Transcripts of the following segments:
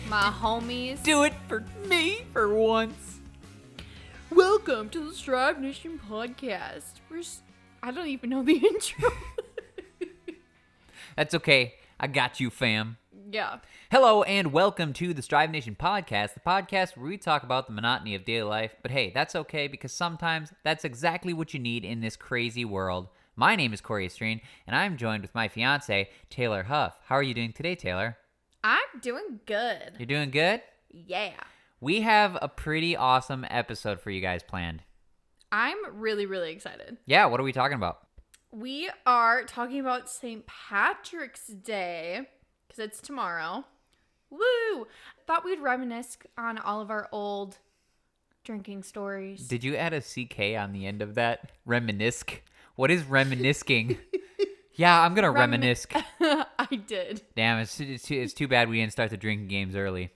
My homies. Do it for me for once. Welcome to the Strive Nation podcast. I don't even know the intro. That's okay. I got you, fam. Yeah. Hello and welcome to the Strive Nation podcast, the podcast where we talk about the monotony of daily life. But hey, that's okay because sometimes that's exactly what you need in this crazy world. My name is Cory Estreen, and I'm joined with my fiance, Taylor Huff. How are you doing today, Taylor? I'm doing good. You're doing good? Yeah. We have a pretty awesome episode for you guys planned. I'm really, really excited. Yeah, what are we talking about? We are talking about St. Patrick's Day because it's tomorrow. Woo! Thought we'd reminisce on all of our old drinking stories. Did you add a CK on the end of that? Reminisce? What is reminiscing? Yeah, I'm gonna reminisce. I did. Damn, it's too bad we didn't start the drinking games early.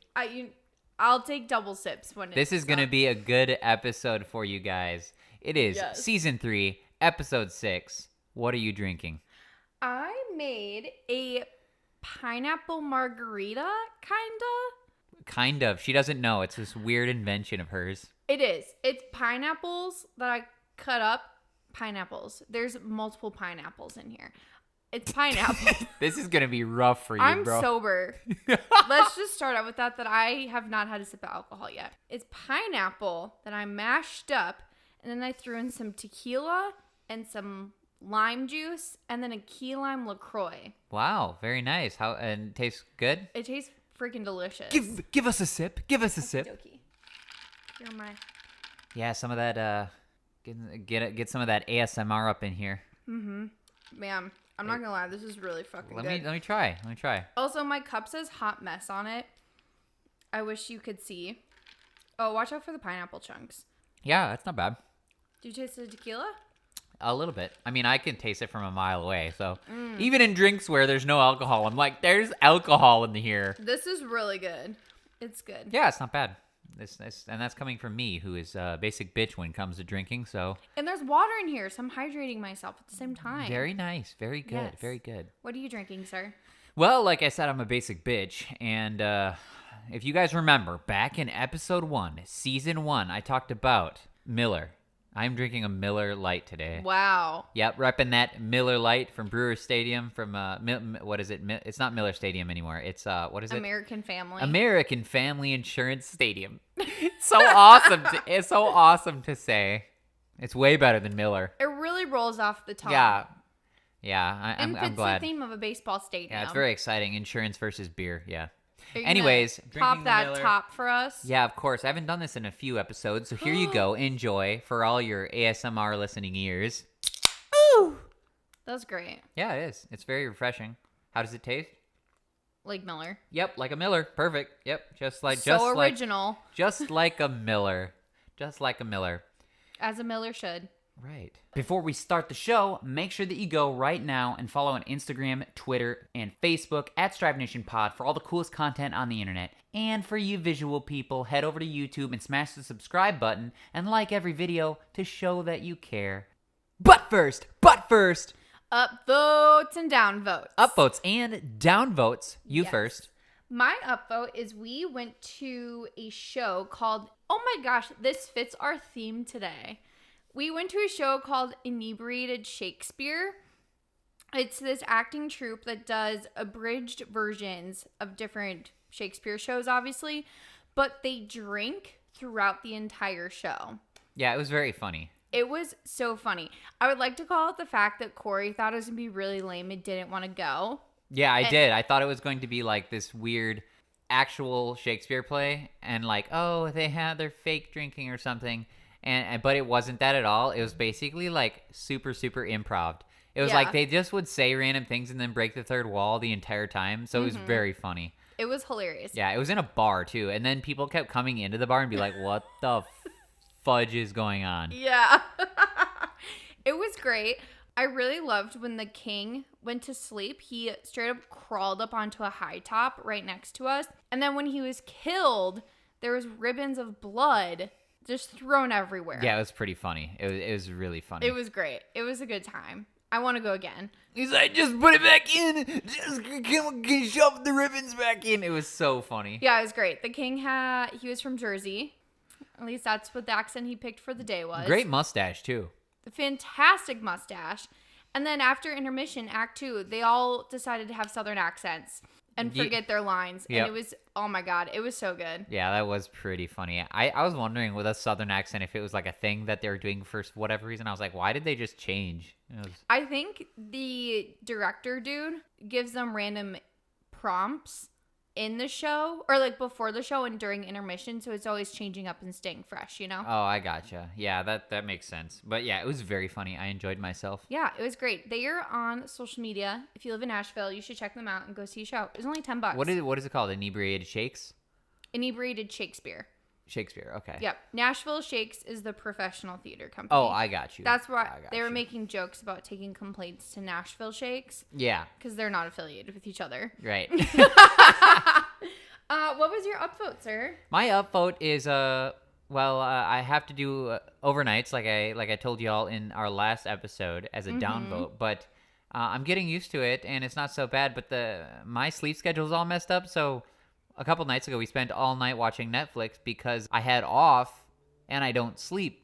I'll take double sips when This is gonna be a good episode for you guys. It is Season 3, Episode 6. What are you drinking? I made a pineapple margarita, kinda. Kind of. She doesn't know. It's this weird invention of hers. It is. It's pineapples that I cut up. Pineapples. There's multiple pineapples in here. It's pineapple. This is gonna be rough for you, I'm bro. sober. Let's just start out with that I have not had a sip of alcohol yet. It's pineapple that I mashed up, and then I threw in some tequila and some lime juice, and then a key lime LaCroix. Wow, very nice. And it tastes good? It tastes freaking delicious. Give us a sip. Give us a sip. Okey-dokey. You're my... Yeah, some of that get some of that ASMR up in here. Mm-hmm. Man, I'm not gonna lie, this is really fucking good. Let me try. Also, my cup says hot mess on it. I wish you could see. Oh, watch out for the pineapple chunks. Yeah, that's not bad. Do you taste the tequila? A little bit. I mean, I can taste it from a mile away. So even in drinks where there's no alcohol, I'm like, there's alcohol in here. This is really good. It's good. Yeah, it's not bad. And that's coming from me, who is a basic bitch when it comes to drinking. So. And there's water in here, so I'm hydrating myself at the same time. Very nice. Very good. Yes. Very good. What are you drinking, sir? Well, like I said, I'm a basic bitch. And if you guys remember, back in episode 1, season 1, I talked about Miller. I'm drinking a Miller Lite today. Wow. Yep, repping that Miller Lite from Brewer Stadium from, what is it? It's not Miller Stadium anymore. It's, what is it? American Family. American Family Insurance Stadium. It's so awesome. It's so awesome to say. It's way better than Miller. It really rolls off the tongue. Yeah, I'm glad. It's the theme of a baseball stadium. Yeah, it's very exciting. Insurance versus beer, yeah. Anyways, pop that Miller. top for us. Yeah, of course. I haven't done this in a few episodes, so here you go. Enjoy for all your ASMR listening ears. Ooh, that's great. Yeah, it is. It's very refreshing. How does it taste? Like Miller. Yep, like a Miller. Perfect. Yep, Original. Just like a Miller. Just like a Miller. As a Miller should. Right. Before we start the show, make sure that you go right now and follow on Instagram, Twitter, and Facebook at Strive Nation Pod for all the coolest content on the internet. And for you visual people, head over to YouTube and smash the subscribe button and like every video to show that you care. But first, Upvotes and downvotes. upvotes and downvotes. You Yes. first. My upvote is we went to a show called, oh my gosh, this fits our theme today. We went to a show called Inebriated Shakespeare. It's this acting troupe that does abridged versions of different Shakespeare shows, obviously, but they drink throughout the entire show. Yeah, it was very funny. It was so funny. I would like to call it the fact that Cory thought it was going to be really lame and didn't want to go. Yeah, I did. I thought it was going to be like this weird actual Shakespeare play and like, oh, they had their fake drinking or something. But it wasn't that at all. It was basically like super improv. It was like they just would say random things and then break the third wall the entire time. So it was very funny. It was hilarious. Yeah, it was in a bar too. And then people kept coming into the bar and be like, what the fudge is going on? Yeah. It was great. I really loved when the king went to sleep. He straight up crawled up onto a high top right next to us. And then when he was killed, there was ribbons of blood just thrown everywhere. Yeah, it was pretty funny. It was really funny. It was great. It was a good time. I want to go again. He's like, just put it back in. Just can shove the ribbons back in. It was so funny. Yeah, it was great. The king he was from Jersey. At least that's what the accent he picked for the day was. Great mustache, too. Fantastic mustache. And then after intermission, Act 2, they all decided to have Southern accents and forget their lines. Yep. And it was, oh my God, it was so good. Yeah, that was pretty funny. I was wondering with a Southern accent if it was like a thing that they were doing for whatever reason. I was like, why did they just change? I think the director dude gives them random prompts in the show or like before the show and during intermission, so it's always changing up and staying fresh, you know? Oh, I gotcha. Yeah, that makes sense. But yeah, it was very funny. I enjoyed myself. Yeah, it was great. They are on social media. If you live in Nashville, you should check them out and go see a show. It was only $10. What is it called? Inebriated Shakes? Inebriated Shakespeare. Shakespeare, okay. Yep. Nashville Shakes is the professional theater company. Oh, I got you. That's why they were making jokes about taking complaints to Nashville Shakes. Yeah. Because they're not affiliated with each other. Right. What was your upvote, sir? My upvote is I have to do overnights like I told y'all in our last episode as a downvote, but I'm getting used to it and it's not so bad. But my sleep schedule is all messed up, so a couple nights ago we spent all night watching Netflix because I had off and I don't sleep,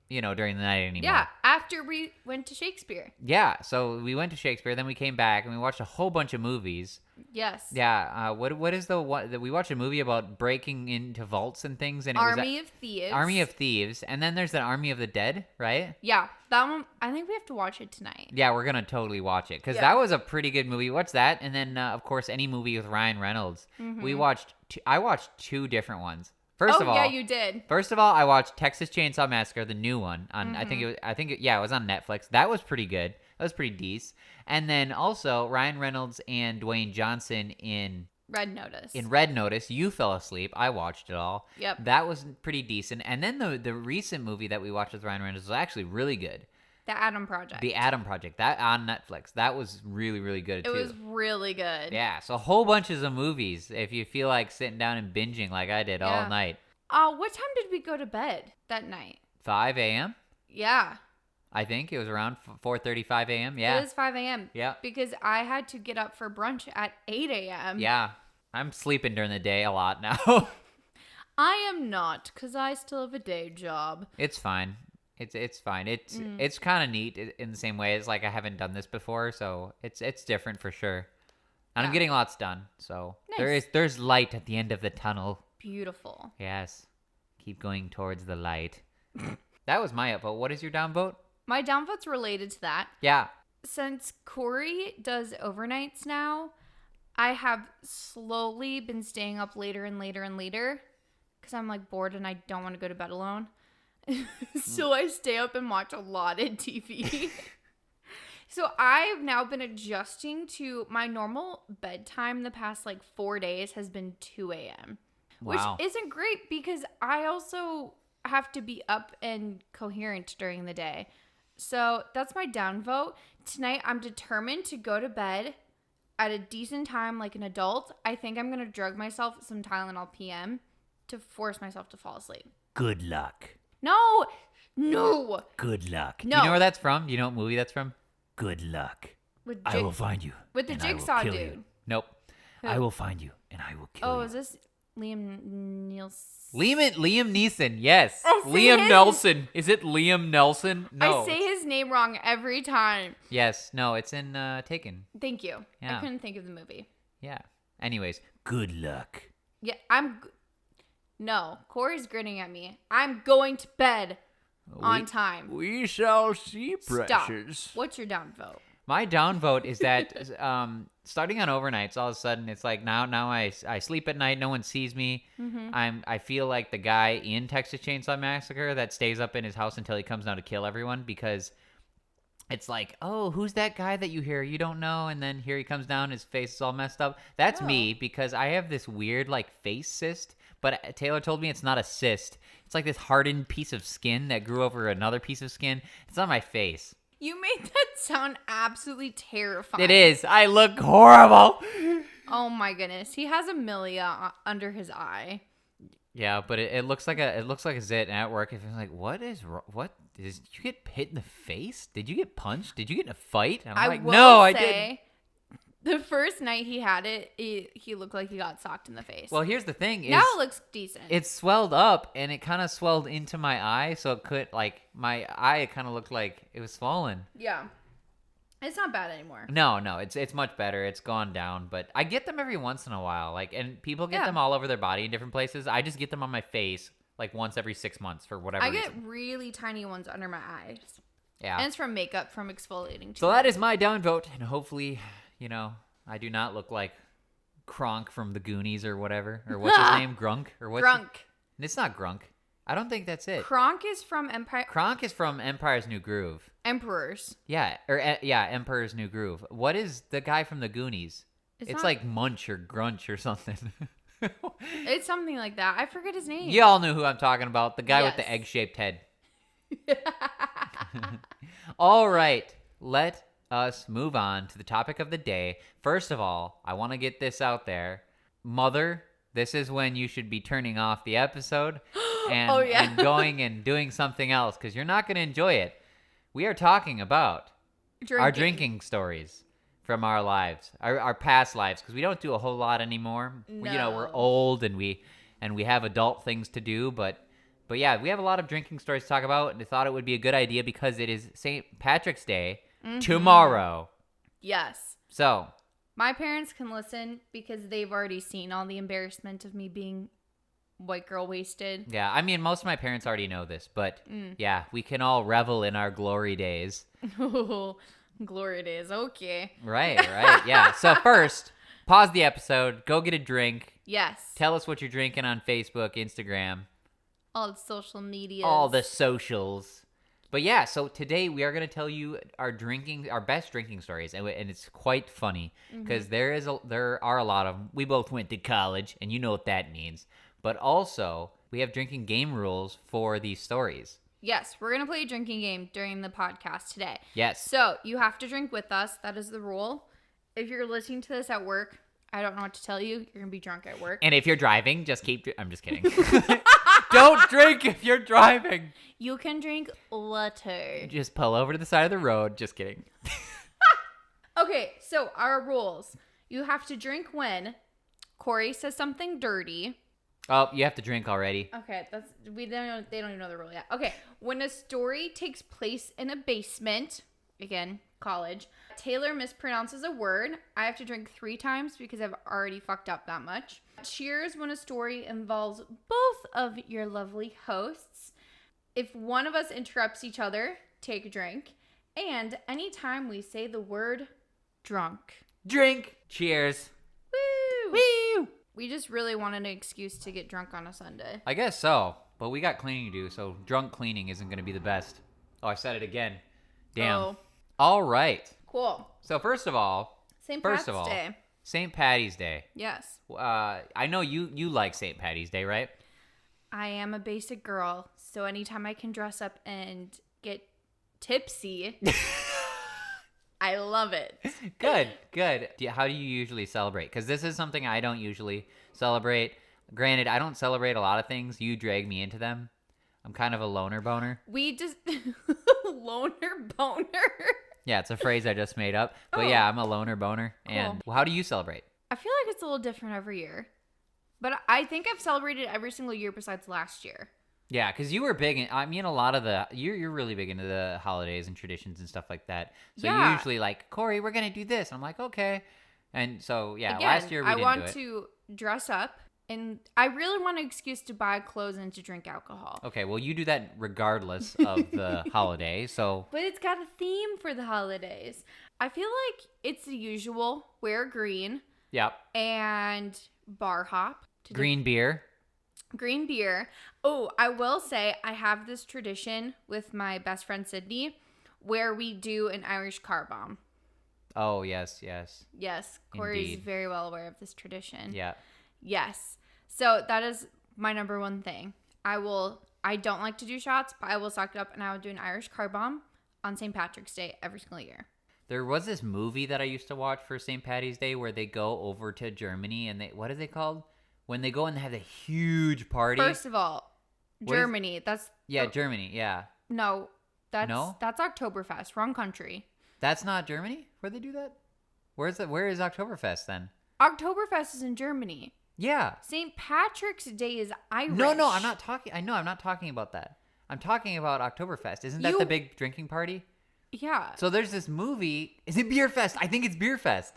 during the night anymore. Yeah, after we went to Shakespeare. Yeah, so we went to Shakespeare, then we came back and we watched a whole bunch of movies. Yes. Yeah. What is the one that we watched a movie about breaking into vaults and things, and it Army of Thieves. Army of Thieves, and then there's the Army of the Dead, right? Yeah, that one. I think we have to watch it tonight. Yeah, we're gonna totally watch it because that was a pretty good movie. What's that? And then of course any movie with Ryan Reynolds. We watched. I watched two different ones. First of all, yeah, you did. First of all, I watched Texas Chainsaw Massacre, the new one on. It was on Netflix. That was pretty good. That was pretty decent. And then also Ryan Reynolds and Dwayne Johnson in Red Notice. In Red Notice, you fell asleep. I watched it all. Yep. That was pretty decent. And then the recent movie that we watched with Ryan Reynolds was actually really good. The Adam Project. The Adam Project. That on Netflix. That was really, really good too. It was really good. Yeah. So whole bunches of movies if you feel like sitting down and binging like I did all night. What time did we go to bed that night? 5 a.m.? Yeah. I think it was around 4:35 a.m. Yeah. It was 5 a.m. Yeah. Because I had to get up for brunch at 8 a.m. Yeah. I'm sleeping during the day a lot now. I am not, because I still have a day job. It's fine. It's fine. It's kind of neat in the same way. It's like I haven't done this before, so it's different for sure. And I'm getting lots done, so nice. there's light at the end of the tunnel. Beautiful. Yes. Keep going towards the light. That was my upvote. What is your downvote? My downvote's related to that. Yeah. Since Cory does overnights now, I have slowly been staying up later and later and later because I'm like bored and I don't want to go to bed alone. So I stay up and watch a lot of TV. So I've now been adjusting to my normal bedtime the past 4 days has been 2 a.m. Wow. Which isn't great because I also have to be up and coherent during the day. So that's my downvote. Tonight, I'm determined to go to bed at a decent time like an adult. I think I'm going to drug myself with some Tylenol PM to force myself to fall asleep. Good luck. No. Good luck. No. Do you know where that's from? Do you know what movie that's from? Good luck. I will find you. With the Jigsaw dude. Nope. Who? I will find you, and I will kill you. Oh, is this Liam Nielsen? Liam Neeson, yes. I say Liam his- Nelson. Is it Liam Nelson? No. I say his name wrong every time. Yes. No, it's in Taken. Thank you. Yeah. I couldn't think of the movie. Yeah. Anyways. Good luck. Yeah, No, Cory's grinning at me. I'm going to bed on time. We shall see, Stop. precious. What's your downvote? My downvote is that starting on overnights, all of a sudden it's like now I sleep at night, no one sees me. Mm-hmm. I feel like the guy in Texas Chainsaw Massacre that stays up in his house until he comes down to kill everyone because it's like, oh, who's that guy that you hear? You don't know, and then here he comes down, his face is all messed up. That's me because I have this weird face cyst, but Taylor told me it's not a cyst. It's like this hardened piece of skin that grew over another piece of skin. It's on my face. You made that sound absolutely terrifying. It is. I look horrible. Oh my goodness. He has a milia under his eye. Yeah, but it looks like a zit. And at work, if it's like, what is did you get hit in the face? Did you get punched? Did you get in a fight? And I'm like, no, I didn't. The first night he had it, he looked like he got socked in the face. Well, here's the thing: now it looks decent. It swelled up, and it kind of swelled into my eye, so it could my eye kind of looked like it was swollen. Yeah, it's not bad anymore. No, it's much better. It's gone down, but I get them every once in a while. And people get them all over their body in different places. I just get them on my face once every 6 months for whatever reason. I get really tiny ones under my eyes. Yeah, and it's from makeup, from exfoliating. So that is my downvote, and hopefully, I do not look like Kronk from the Goonies or whatever, or what's his name, Grunk or what? Grunk. It's not Grunk. I don't think that's it. Kronk is from Empire. Kronk is from Empire's New Groove. Emperors. Yeah, Emperor's New Groove. What is the guy from the Goonies? It's like Munch or Grunch or something. It's something like that. I forget his name. You all know who I'm talking about. The guy with the egg-shaped head. All right, let us move on to the topic of the day. First of all, I want to get this out there. Mother, this is when you should be turning off the episode and, and going and doing something else, because you're not going to enjoy it. We are talking about our drinking stories from our lives, our past lives, because we don't do a whole lot anymore. No. We're old and we have adult things to do, but yeah, we have a lot of drinking stories to talk about, and I thought it would be a good idea because it is St. Patrick's Day tomorrow. Yes. So my parents can listen because they've already seen all the embarrassment of me being white girl wasted. Yeah, I mean, most of my parents already know this, but yeah, we can all revel in our glory days. Glory days, okay. Right, yeah. So first, pause the episode, go get a drink. Yes. Tell us what you're drinking on Facebook, Instagram. All the social media. All the socials. But yeah, so today we are going to tell you our best drinking stories, and it's quite funny because there are a lot of them. We both went to college, and you know what that means. But also, we have drinking game rules for these stories. Yes, we're going to play a drinking game during the podcast today. Yes. So you have to drink with us. That is the rule. If you're listening to this at work, I don't know what to tell you. You're going to be drunk at work. And if you're driving, just keep... I'm just kidding. Don't drink if you're driving. You can drink later. Just pull over to the side of the road. Just kidding. Okay, so our rules. You have to drink when Cory says something dirty. Oh, you have to drink already. Okay, they don't even know the rule yet. Okay, when a story takes place in a basement, again, college, Taylor mispronounces a word. I have to drink 3 times because I've already fucked up that much. Cheers when a story involves both of your lovely hosts. If one of us interrupts each other, take a drink. And anytime we say the word drunk. Drink. Cheers. Woo! Woo! We just really wanted an excuse to get drunk on a Sunday. I guess so, but we got cleaning to do, so drunk cleaning isn't going to be the best. Oh, I said it again. Damn. Oh. All right. Cool. So first of all, St. Patty's Day. St. Patty's Day. Yes. I know you like St. Patty's Day, right? I am a basic girl, so anytime I can dress up and get tipsy, I love it. Good. How do you usually celebrate? Because this is something I don't usually celebrate. Granted, I don't celebrate a lot of things. You drag me into them. I'm kind of a loner boner. We just... Loner boner? Yeah, it's a phrase I just made up. But yeah, I'm a loner boner. Cool. And how do you celebrate? I feel like it's a little different every year. But I think I've celebrated every single year besides last year. Yeah, because you were big. A lot of you're really big into the holidays and traditions and stuff like that. So you usually like, Cory, we're gonna do this, and I'm like, okay. And so yeah, again, last year we didn't do it. I want to dress up, and I really want an excuse to buy clothes and to drink alcohol. Okay, well you do that regardless of the holiday. So, but it's got a theme for the holidays. I feel like it's the usual: wear green. Yep. And bar hop. Green beer. Green beer. Oh, I will say I have this tradition with my best friend Sydney where we do an Irish car bomb. Oh, yes. Yes, Cory's very well aware of this tradition. Yeah. Yes. So that is my number one thing. I don't like to do shots, but I will sock it up and I will do an Irish car bomb on St. Patrick's Day every single year. There was this movie that I used to watch for St. Patty's Day where they go over to Germany and what is it called? when they go and they have a huge party. First of all, What is- Germany. Germany. Yeah, No, that's No? that's Oktoberfest. Wrong country. that's not Germany where they do that. Where is Oktoberfest then? Oktoberfest is in Germany. Yeah. St. Patrick's Day is Irish. No, I'm not talking. I know I'm not talking about that. I'm talking about Oktoberfest. Isn't that the big drinking party? Yeah. So there's this movie. Is it Beer Fest? I think it's Beer Fest.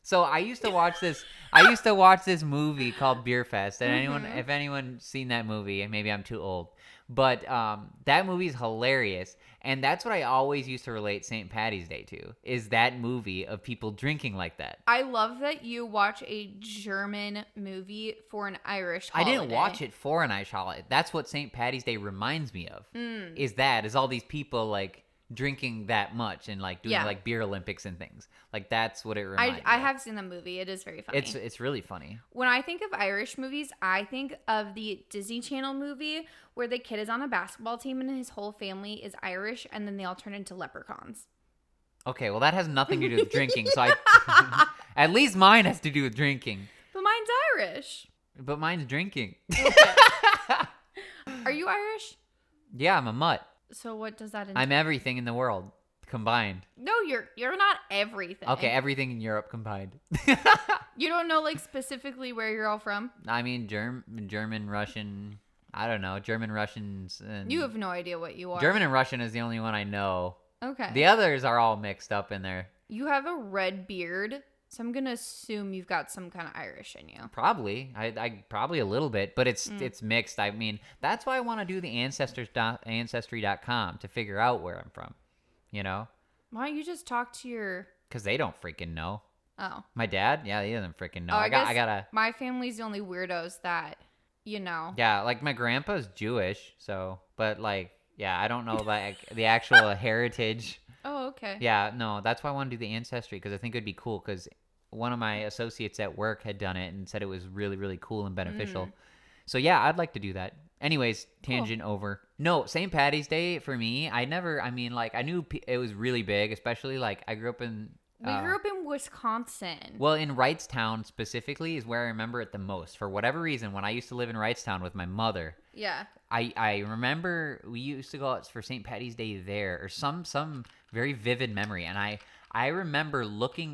So I used to watch this. I used to watch this movie called Beer Fest. And if anyone's seen that movie, and maybe I'm too old, but that movie is hilarious. And that's what I always used to relate St. Patty's Day to, is that movie of people drinking like that. I love that you watch a German movie for an Irish holiday. I didn't watch it for an Irish holiday. That's what St. Patty's Day reminds me of. Is all these people like drinking that much and like doing like beer Olympics and things. Like that's what it reminds me I of. have seen the movie. It is very funny. It's really funny. When I think of Irish movies, I think of the Disney Channel movie where the kid is on a basketball team and his whole family is Irish and then they all turn into leprechauns. Okay, well that has nothing to do with drinking. So at least mine has to do with drinking. But mine's Irish. But mine's drinking. Are you Irish? Yeah, I'm a mutt. So what does that entail? I'm everything in the world combined. No, you're not everything. Okay, everything in Europe combined. You don't know like specifically where you're all from? I mean, German, Russian. I don't know. German, Russians. And You have no idea what you are. German and Russian is the only one I know. Okay. The others are all mixed up in there. You have a red beard, so I'm gonna assume you've got some kind of Irish in you. Probably. I probably a little bit, but it's mixed. I mean, that's why I want to do the ancestry.com to figure out where I'm from. You know? Why don't you just talk to your... Because they don't freaking know. Oh. My dad? Yeah, he doesn't freaking know. Oh, I gotta... My family's the only weirdos that, you know. Yeah, like my grandpa's Jewish, so... But like, yeah, I don't know like the actual heritage. Oh, okay. Yeah, no, that's why I want to do the ancestry, because I think it'd be cool, because one of my associates at work had done it and said it was really, really cool and beneficial. So yeah, I'd like to do that. Anyways, tangent over. No, St. Patty's Day for me, I knew it was really big, especially like I grew up in... We grew up in Wisconsin. Well, in Wrightstown specifically is where I remember it the most. For whatever reason, when I used to live in Wrightstown with my mother, Yeah. I remember we used to go out for St. Patty's Day there, or some very vivid memory. And I remember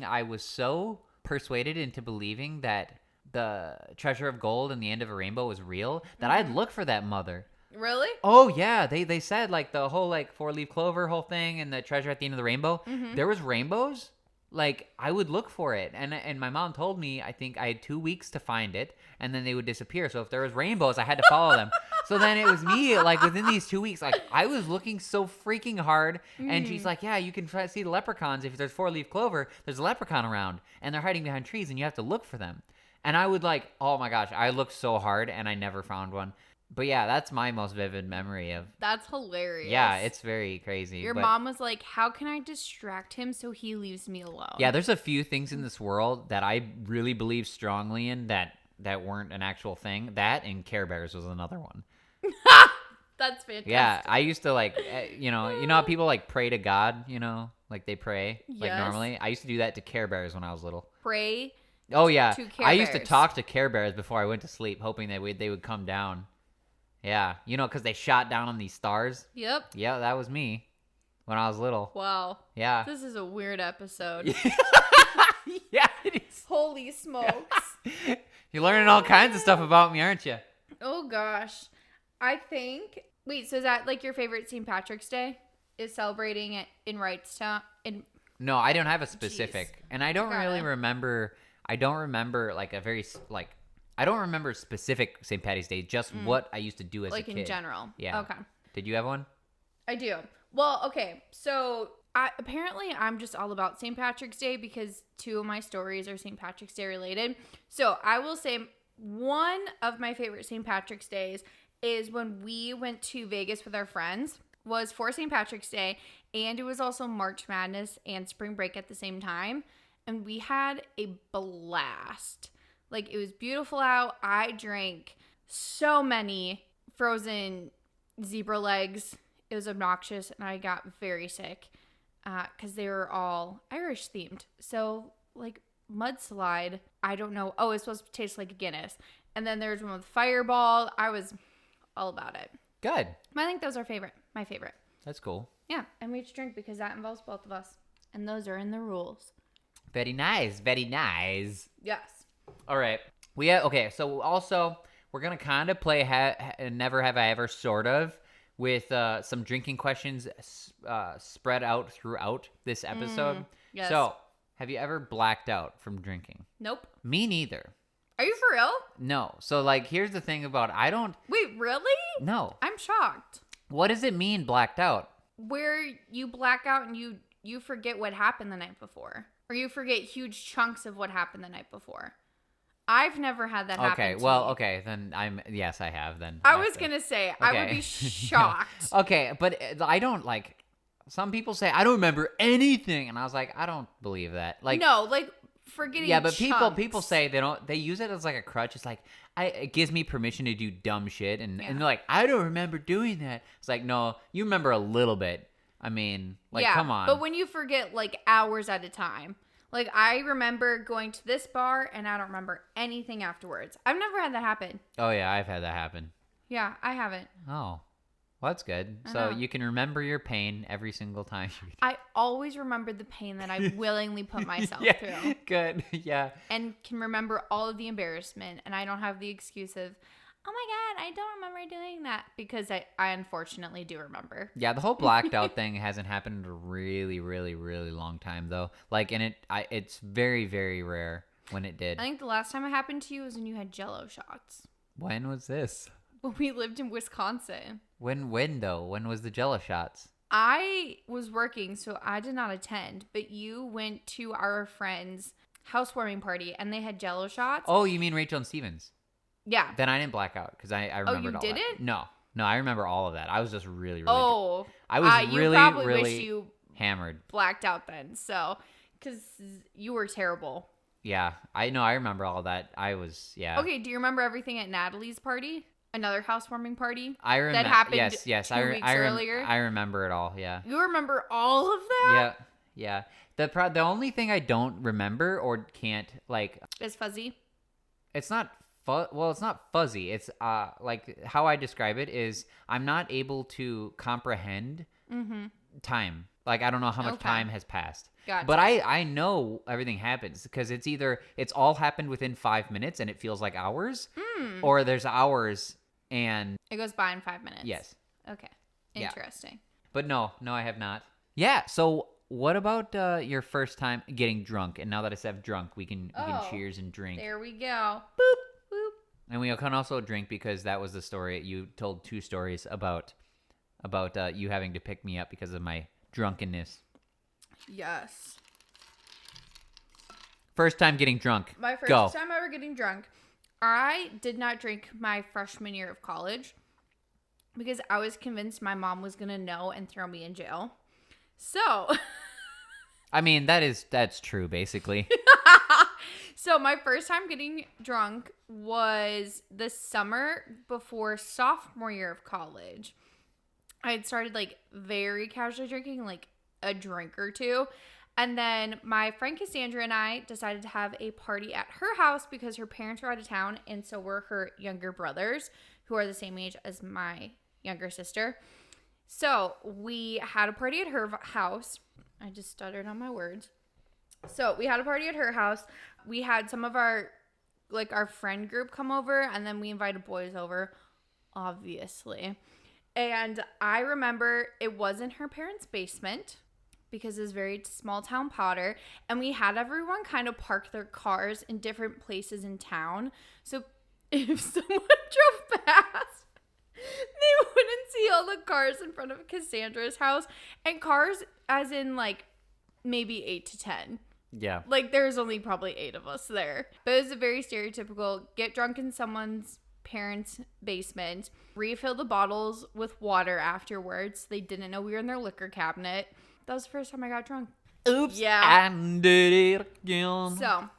I was so persuaded into believing that the treasure of gold and the end of a rainbow was real that I'd look for that mother. Really? Oh yeah, they said like the whole like 4-leaf clover whole thing and the treasure at the end of the rainbow. There was rainbows. Like I would look for it, and my mom told me I think I had 2 weeks to find it, and then they would disappear. So if there was rainbows, I had to follow them. So then it was me, like within these 2 weeks, like I was looking so freaking hard. And she's like, "Yeah, you can try to see the leprechauns. If there's 4-leaf clover, there's a leprechaun around, and they're hiding behind trees, and you have to look for them." And I would like, oh my gosh, I looked so hard, and I never found one. But yeah, that's my most vivid memory of. That's hilarious. Yeah, it's very crazy. Your mom was like, how can I distract him so he leaves me alone? Yeah, there's a few things in this world that I really believe strongly in that weren't an actual thing. That and Care Bears was another one. That's fantastic. Yeah, I used to like, you know how people like pray to God, like they pray like Yes. normally. I used to do that to Care Bears when I was little. Pray. Oh yeah, to Care I used to Bears. talk to Care Bears before I went to sleep, hoping they would come down. Yeah, because they shot down on these stars. Yep. Yeah, that was me when I was little. Wow. Yeah. This is a weird episode. Yeah, it is. Holy smokes. You're learning all kinds of stuff about me, aren't you? Oh gosh. I think. Wait, so is that like your favorite St. Patrick's Day? Is celebrating it in Wrightstown? No, I don't have a specific, and I don't Gotta. really remember. I don't remember like a very like. I don't remember specific St. Patty's Day. Just what I used to do as a Like kid. in general. Yeah. Okay. Did you have one? I do. Well, okay. So apparently I'm just all about St. Patrick's Day because 2 of my stories are St. Patrick's Day related. So I will say one of my favorite St. Patrick's Days is when we went to Vegas with our friends. Was for St. Patrick's Day, and it was also March Madness and spring break at the same time. And we had a blast. Like, it was beautiful out. I drank so many frozen zebra legs. It was obnoxious, and I got very sick because they were all Irish themed. So, like, mudslide, I don't know. Oh, it's supposed to taste like a Guinness. And then there's one with Fireball. I was all about it. Good. I think those are my favorite. That's cool. Yeah, and we each drink because that involves both of us. And those are in the rules. Very nice. Very nice. Yes. All right. Okay, so also, we're going to kind of play Never Have I Ever, sort of, with some drinking questions spread out throughout this episode. Yes. So, have you ever blacked out from drinking? Nope. Me neither. Are you for real? No. So, like, here's the thing about Wait, really? No. I'm shocked. What does it mean, blacked out? Where you black out and you forget what happened the night before. Or you forget huge chunks of what happened the night before. I've never had that happen. Okay, well, okay, then yes, I have then. I was going to say, I would be shocked. Okay, but I don't like, some people say, I don't remember anything. And I was like, I don't believe that. Like, no, like forgetting yeah, but chunks. people say they use it as like a crutch. It's like, it gives me permission to do dumb shit. And they're like, I don't remember doing that. It's like, no, you remember a little bit. I mean, like, come on. But when you forget like hours at a time. Like, I remember going to this bar, and I don't remember anything afterwards. I've never had that happen. Oh, yeah, I've had that happen. Yeah, I haven't. Oh, well, that's good. I So know. you can remember your pain every single time. I always remember the pain that I willingly put myself through. Good, yeah. And can remember all of the embarrassment, and I don't have the excuse of, oh my God, I don't remember doing that, because I unfortunately do remember. Yeah, the whole blacked out thing hasn't happened in a really, really, really long time, though. Like, and it's very, very rare when it did. I think the last time it happened to you was when you had Jell-O shots. When was this? When we lived in Wisconsin. When though? When was the Jell-O shots? I was working, so I did not attend, but you went to our friend's housewarming party, and they had Jell-O shots. Oh, you mean Rachel and Stevens? Yeah. Then I didn't black out because I remembered all that. you didn't? No, I remember all of that. I was just really, really. Oh. I was you really, probably really wish you hammered. blacked out then, so, because you were terrible. Yeah, I know. I remember all that. I was, yeah. Okay, do you remember everything at Natalie's party? Another housewarming party? I remember. That happened Yes. 2 weeks earlier? I remember it all. Yeah. You remember all of that? Yeah. The only thing I don't remember or can't like. It's fuzzy. It's not. Well, it's not fuzzy. It's like how I describe it is I'm not able to comprehend time. Like I don't know how much time has passed. Gotcha. But I know everything happens because it's either it's all happened within 5 minutes and it feels like hours, or there's hours and It goes by in 5 minutes. yes. Okay. Yeah. Interesting. But no, I have not. Yeah. So what about your first time getting drunk? And now that I said drunk, we can cheers and drink. There we go. Boop, boop. And we can also drink because that was the story. You told 2 stories about you having to pick me up because of my drunkenness. Yes. First time getting drunk. My first Go. time ever getting drunk. I did not drink my freshman year of college because I was convinced my mom was going to know and throw me in jail. So, I mean, that's true, basically. so my first time getting drunk was the summer before sophomore year of college. I had started like very casually drinking, like a drink or two. And then my friend Cassandra and I decided to have a party at her house because her parents were out of town. And so were her younger brothers, who are the same age as my younger sister. So we had a party at her house. I just stuttered on my words. So we had a party at her house. We had some of our friend group come over, and then we invited boys over, obviously. And I remember it was in her parents' basement because it's very small town Potter. And we had everyone kind of park their cars in different places in town. So if someone drove past, they wouldn't see all the cars in front of Cassandra's house. And cars as in like maybe 8 to 10. Yeah. Like there's only probably 8 of us there. But it was a very stereotypical get drunk in someone's parents' basement, refill the bottles with water afterwards. They didn't know we were in their liquor cabinet. That was the first time I got drunk. Oops. Yeah. I did it again. So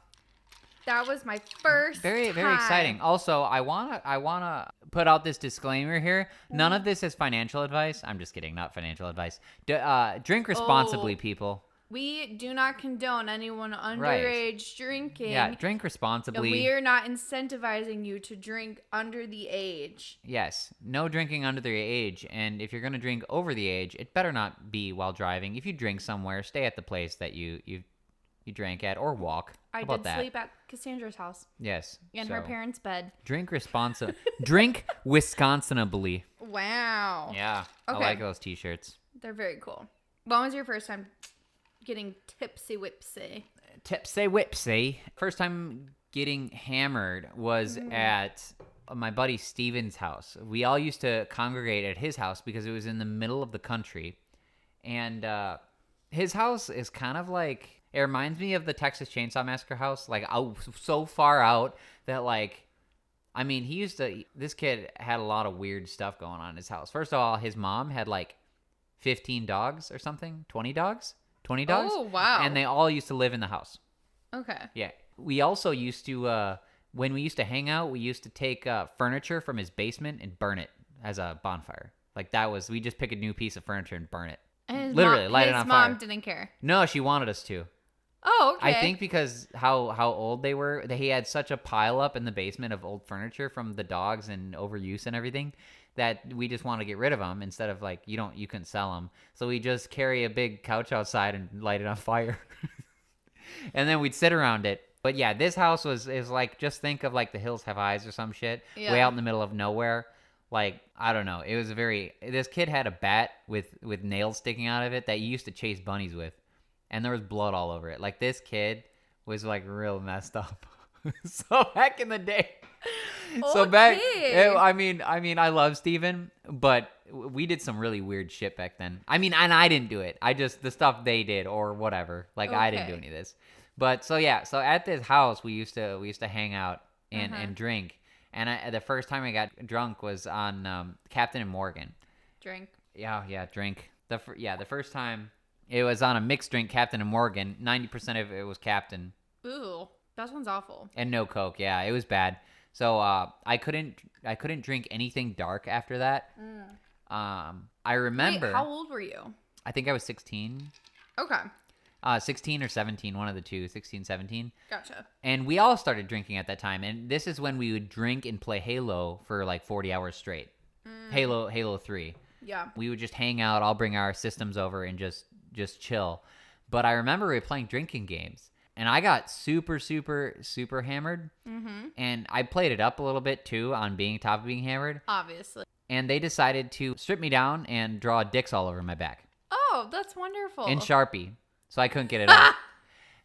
that was my first Very exciting. Also, I wanna put out this disclaimer here. None of this is financial advice. I'm just kidding, not financial advice. Drink responsibly, people. We do not condone anyone underage drinking. Yeah, drink And responsibly. we are not incentivizing you to drink under the age. Yes, no drinking under the age, and if you're going to drink over the age, it better not be while driving. If you drink somewhere, stay at the place that you drank at, or walk. How I about did that? sleep at Cassandra's house Yes. in her so, parents' bed. Drink drink Wisconsinbly. Wow. Yeah, I Okay. like those t-shirts. They're very cool. When was your first time getting tipsy whipsy? Tipsy whipsy. First time getting hammered was at my buddy Steven's house. We all used to congregate at his house because it was in the middle of the country. And his house is kind of like, it reminds me of the Texas Chainsaw Massacre house. Like, so far out that, like, I mean, this kid had a lot of weird stuff going on in his house. First of all, his mom had like 15 dogs or something, 20 dogs. Oh, wow. And they all used to live in the house. Okay. Yeah. We also used to, when we used to hang out, we used to take furniture from his basement and burn it as a bonfire. Like we just pick a new piece of furniture and burn it. And Literally, light it on fire. His mom didn't care. No, she wanted us to. Oh, okay. I think because how old they were, he had such a pile up in the basement of old furniture from the dogs and overuse and everything that we just want to get rid of them instead of like you couldn't sell them. So we just carry a big couch outside and light it on fire. And then we'd sit around it. But yeah, this house is like, just think of like The Hills Have Eyes or some shit. Yeah. Way out in the middle of nowhere. Like, I don't know. It was this kid had a bat with nails sticking out of it that he used to chase bunnies with. And there was blood all over it. Like, this kid was like real messed up. So back in the day. So back, I mean, I love Steven, but we did some really weird shit back then. I mean, and I didn't do it. I just, the stuff they did or whatever. Like, I didn't do any of this. But so yeah, so at this house we used to hang out and drink. And the first time I got drunk was on Captain and Morgan. Drink. Yeah, drink. The first time it was on a mixed drink, Captain and Morgan. 90% of it was Captain. Ooh, that sounds awful. And no Coke. Yeah, it was bad. So I couldn't drink anything dark after that. I remember. Wait, how old were you? I think I was 16. Okay. 16 or 17, one of the two, 16, 17. Gotcha. And we all started drinking at that time. And this is when we would drink and play Halo for like 40 hours straight. Halo 3. Yeah. We would just hang out. I'll bring our systems over and just chill. But I remember we were playing drinking games. And I got super, super, super hammered. Mm-hmm. And I played it up a little bit too on being hammered. Obviously. And they decided to strip me down and draw dicks all over my back. Oh, that's wonderful. In Sharpie. So I couldn't get it off.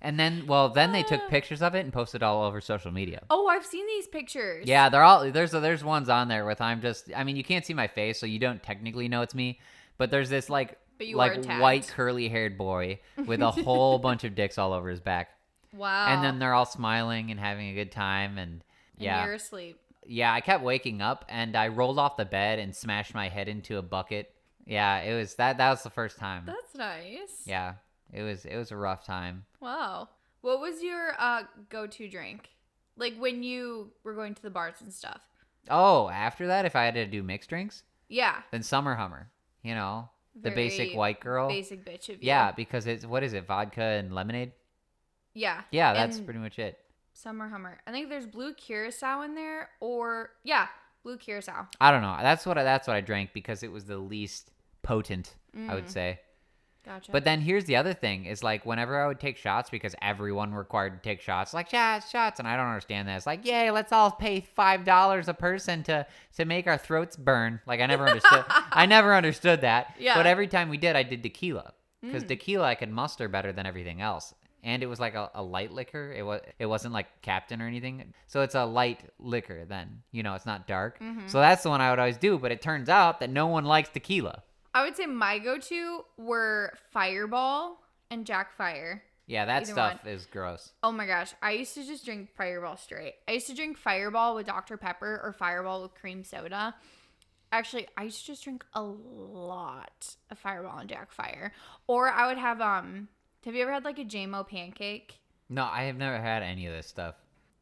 And then they took pictures of it and posted all over social media. Oh, I've seen these pictures. Yeah, there's ones on there with you can't see my face, so you don't technically know it's me. But there's this like white curly haired boy with a whole bunch of dicks all over his back. Wow. And then they're all smiling and having a good time, and yeah. You're asleep. Yeah, I kept waking up and I rolled off the bed and smashed my head into a bucket. Yeah, it was that was the first time. That's nice. Yeah. It was a rough time. Wow. What was your go-to drink? Like when you were going to the bars and stuff? Oh, after that, if I had to do mixed drinks? Yeah. Then Summer Hummer. You know, the Very basic white girl. Basic bitch of you. Yeah, because what is it, vodka and lemonade? Yeah. Yeah, that's and pretty much it. Summer Hummer. I think there's blue curacao in there, blue curacao. I don't know. That's what I drank because it was the least potent, I would say. Gotcha. But then here's the other thing is like whenever I would take shots, because everyone required to take shots, like shots, and I don't understand that. It's like, yay, let's all pay $5 a person to make our throats burn. Like I never understood that. Yeah. But every time we did, I did tequila because tequila I could muster better than everything else. And it was like a light liquor. It wasn't like Captain or anything. So it's a light liquor then. You know, it's not dark. So that's the one I would always do. But it turns out that no one likes tequila. I would say my go-to were Fireball and Jack Fire. Yeah, that stuff is gross. Oh my gosh. I used to just drink Fireball straight. I used to drink Fireball with Dr. Pepper or Fireball with cream soda. Actually, I used to just drink a lot of Fireball and Jack Fire. Or I would have you ever had like a JMO pancake? No, I have never had any of this stuff.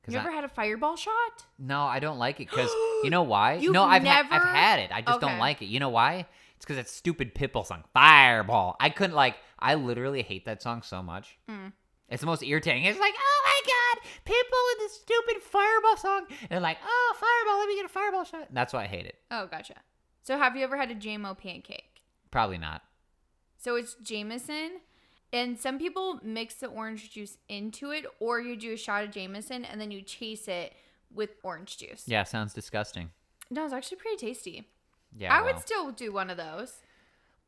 You ever had a Fireball shot? No, I don't like it because you know why? You've I've never... had it. I just Okay. don't like it. You know why? It's because that stupid Pitbull song, Fireball. I literally hate that song so much. It's the most irritating. It's like, oh my God, Pitbull and this stupid Fireball song. And they're like, oh, Fireball, let me get a Fireball shot. That's why I hate it. Oh, gotcha. So have you ever had a JMO pancake? Probably not. So it's Jameson, and some people mix the orange juice into it, or you do a shot of Jameson, and then you chase it with orange juice. Yeah, sounds disgusting. No, it's actually pretty tasty. Yeah, I would still do one of those.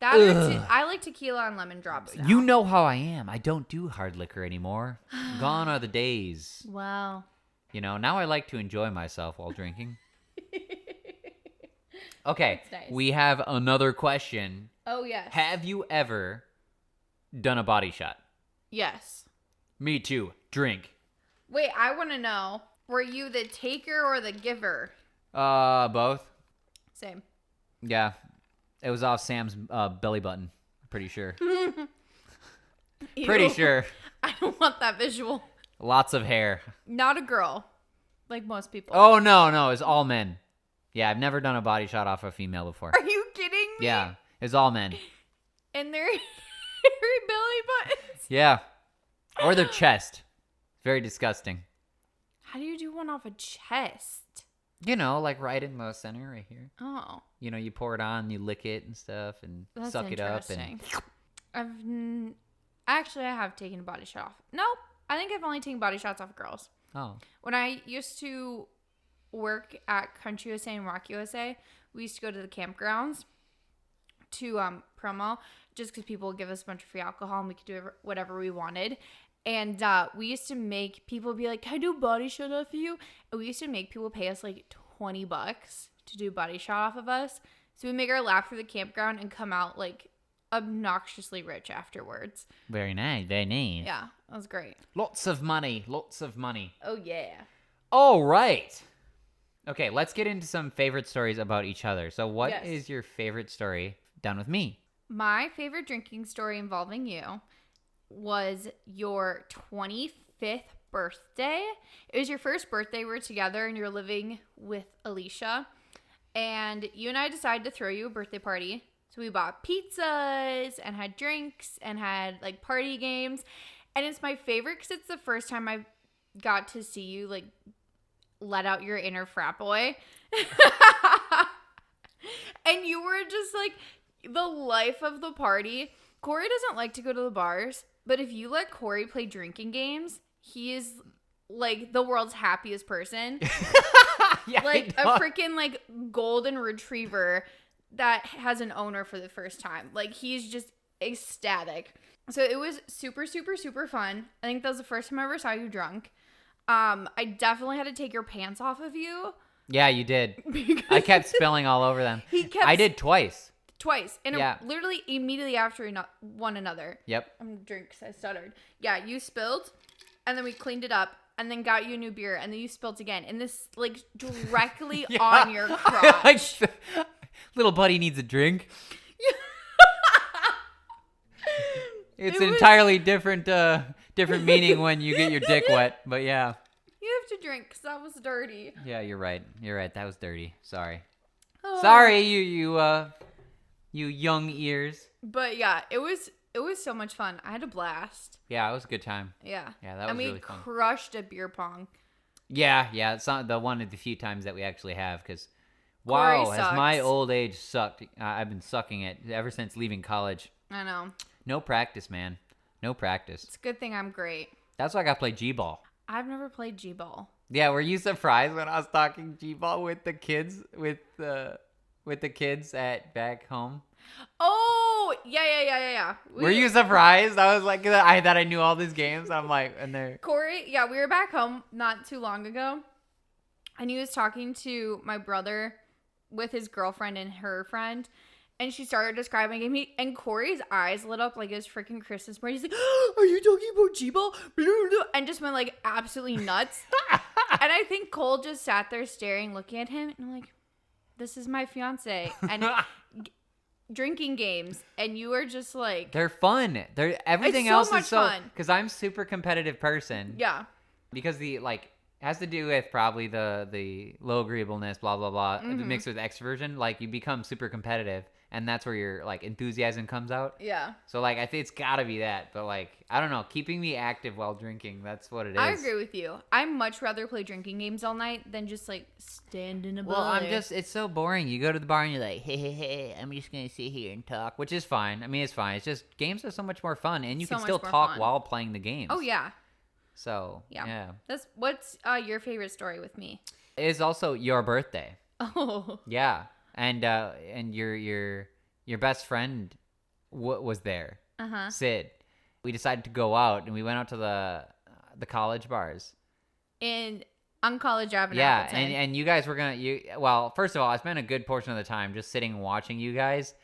I like tequila and lemon drops now. You know how I am. I don't do hard liquor anymore. Gone are the days. Wow. Now I like to enjoy myself while drinking. Okay, That's nice. We have another question. Oh, yes. Have you ever done a body shot? Yes. Me too. Drink. Wait, I want to know, were you the taker or the giver? Both. Same. Yeah. It was off Sam's belly button. Pretty sure. Pretty Ew. sure. I don't want that visual. Lots of hair. Not a girl, like most people. Oh, no. It's all men. Yeah, I've never done a body shot off a female before. Are you kidding me? Yeah, it's all men. And their hairy belly buttons. Yeah. Or their chest. Very disgusting. How do you do one off a chest? Like right in the center right here. Oh. You pour it on, you lick it and stuff and That's suck it up. interesting. Actually, I have taken a body shot off. Nope. I think I've only taken body shots off girls. Oh. When I used to work at Country USA and Rock USA, we used to go to the campgrounds to promo just because people would give us a bunch of free alcohol and we could do whatever we wanted. And we used to make people be like, can I do a body shot off of you? And we used to make people pay us like $20 to do a body shot off of us. So we make our lap through the campground and come out like obnoxiously rich afterwards. Very nice. Very nice. Yeah, that was great. Lots of money. Lots of money. Oh, yeah. All right. Okay, let's get into some favorite stories about each other. So what Yes. is your favorite story done with me? My favorite drinking story involving you was your 25th birthday. It was your first birthday. We were together and you're living with Alicia. And you and I decided to throw you a birthday party. So we bought pizzas and had drinks and had like party games. And it's my favorite because it's the first time I got to see you like let out your inner frat boy. And you were just like the life of the party. Cory doesn't like to go to the bars, but if you let Cory play drinking games, he is like the world's happiest person. Yeah, Like a freaking like golden retriever that has an owner for the first time. Like he's just ecstatic. So it was super, super, super fun. I think that was the first time I ever saw you drunk. I definitely had to take your pants off of you. Yeah, you did. I kept spilling all over them. I did twice. Twice. And Yeah. literally immediately after one another. Yep. I'm drink because I stuttered. Yeah, you spilled, and then we cleaned it up, and then got you a new beer, and then you spilled again. And this, like, directly on your crotch. Little buddy needs a drink. It's It an was- entirely different meaning when you get your dick wet, but yeah. You have to drink because that was dirty. Yeah, you're right. That was dirty. Sorry. Oh. Sorry, you young ears. But yeah, it was so much fun. I had a blast. Yeah, it was a good time. Yeah. Yeah, that was and we really fun. crushed a beer pong. Yeah, it's not one of the few times that we actually have because, Cory wow, has my sucks. old age sucked. I've been sucking it ever since leaving college. I know. No practice, man. No practice. It's a good thing I'm great. That's why I got to play G-ball. I've never played G-ball. Yeah, were you surprised when I was talking G-ball with the kids with the kids at back home? Oh, yeah. Were you surprised? I was like, I thought I knew all these games. I'm like, and they're Cory, yeah, we were back home not too long ago, and he was talking to my brother with his girlfriend and her friend, and she started describing him, and Cory's eyes lit up like it was freaking Christmas morning. He's like, are you talking about G-ball? And just went like absolutely nuts. And I think Cole just sat there staring, looking at him, and I'm like, this is my fiance. And drinking games, and you are just like, they're fun. Everything It's so else much is so fun. because I'm super competitive person. yeah. Because has to do with probably the low agreeableness, blah blah blah, mixed with extroversion. Like you become super competitive, and that's where your like enthusiasm comes out. Yeah. So like I think it's gotta be that, but like I don't know, keeping me active while drinking, that's what it is. I agree with you. I much rather play drinking games all night than just like stand in a bar. Well, it's so boring. You go to the bar and you're like, hey, I'm just gonna sit here and talk, which is fine. I mean, it's fine. It's just games are so much more fun, and you So can much still more talk fun. while playing the games. Oh yeah. So yeah. That's what's your favorite story with me? It is also your birthday. Oh. Yeah, and your best friend was there. Sid. We decided to go out, and we went out to the college bars. On College Avenue. Yeah, and you guys were well, first of all, I spent a good portion of the time just sitting watching you guys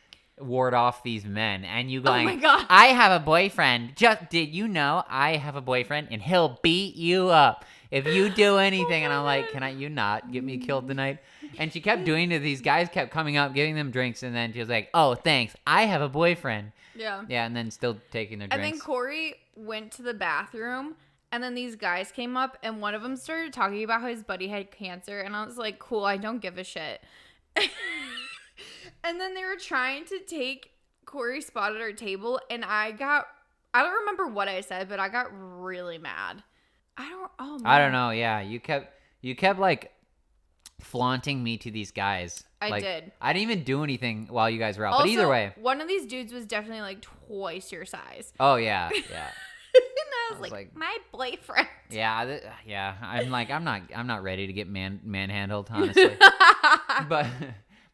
ward off these men, and you going, oh my God. I have a boyfriend. Did you know I have a boyfriend, and he'll beat you up if you do anything? And I'm like, can you not get me killed tonight? And she kept doing it. These guys kept coming up, giving them drinks, and then she was like, oh, thanks, I have a boyfriend. Yeah. Yeah, and then still taking their drinks. And then Cory went to the bathroom, and then these guys came up, and one of them started talking about how his buddy had cancer, and I was like, cool, I don't give a shit. And then they were trying to take Cory's spot at our table, and I don't remember what I said, but I got really mad. I don't know. Yeah, you kept like flaunting me to these guys. I did. I didn't even do anything while you guys were out. Also, but either way, one of these dudes was definitely like twice your size. oh yeah. And I was like, my boyfriend. Yeah, yeah. I'm like, I'm not ready to get manhandled, honestly.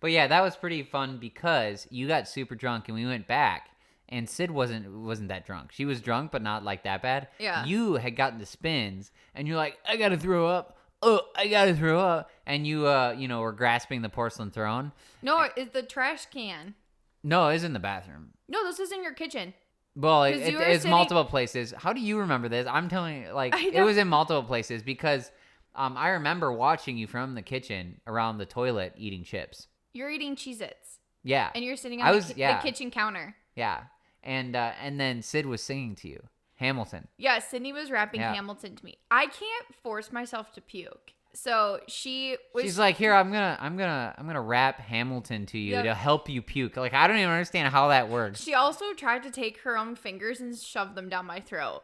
but yeah, that was pretty fun because you got super drunk and we went back, and Sid wasn't that drunk. She was drunk, but not like that bad. Yeah. You had gotten the spins, and you're like, I gotta throw up. Oh, I gotta throw up. And you were grasping the porcelain throne. No, it's the trash can. No, it was in the bathroom. No, this is in your kitchen. Well, 'Cause you were it's sitting- multiple places. How do you remember this? I'm telling you, like, I it don't- was in multiple places because I remember watching you from the kitchen around the toilet eating chips. You're eating Cheez-Its. Yeah. And you're sitting on yeah. the kitchen counter. Yeah. And then Sid was singing to you. Hamilton. Yeah, Sydney was rapping Yeah. Hamilton to me. I can't force myself to puke. So she's like, here, I'm gonna rap Hamilton to you Yep. to help you puke. Like, I don't even understand how that works. She also tried to take her own fingers and shove them down my throat.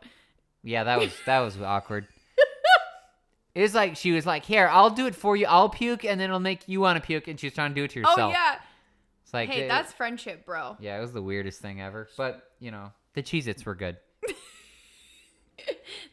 Yeah, that was awkward. It's like she was like, here, I'll do it for you. I'll puke, and then it'll make you want to puke. And she was trying to do it to herself. Oh yeah. It's like, Hey, that's friendship, bro. Yeah, it was the weirdest thing ever. But the Cheez-Its were good.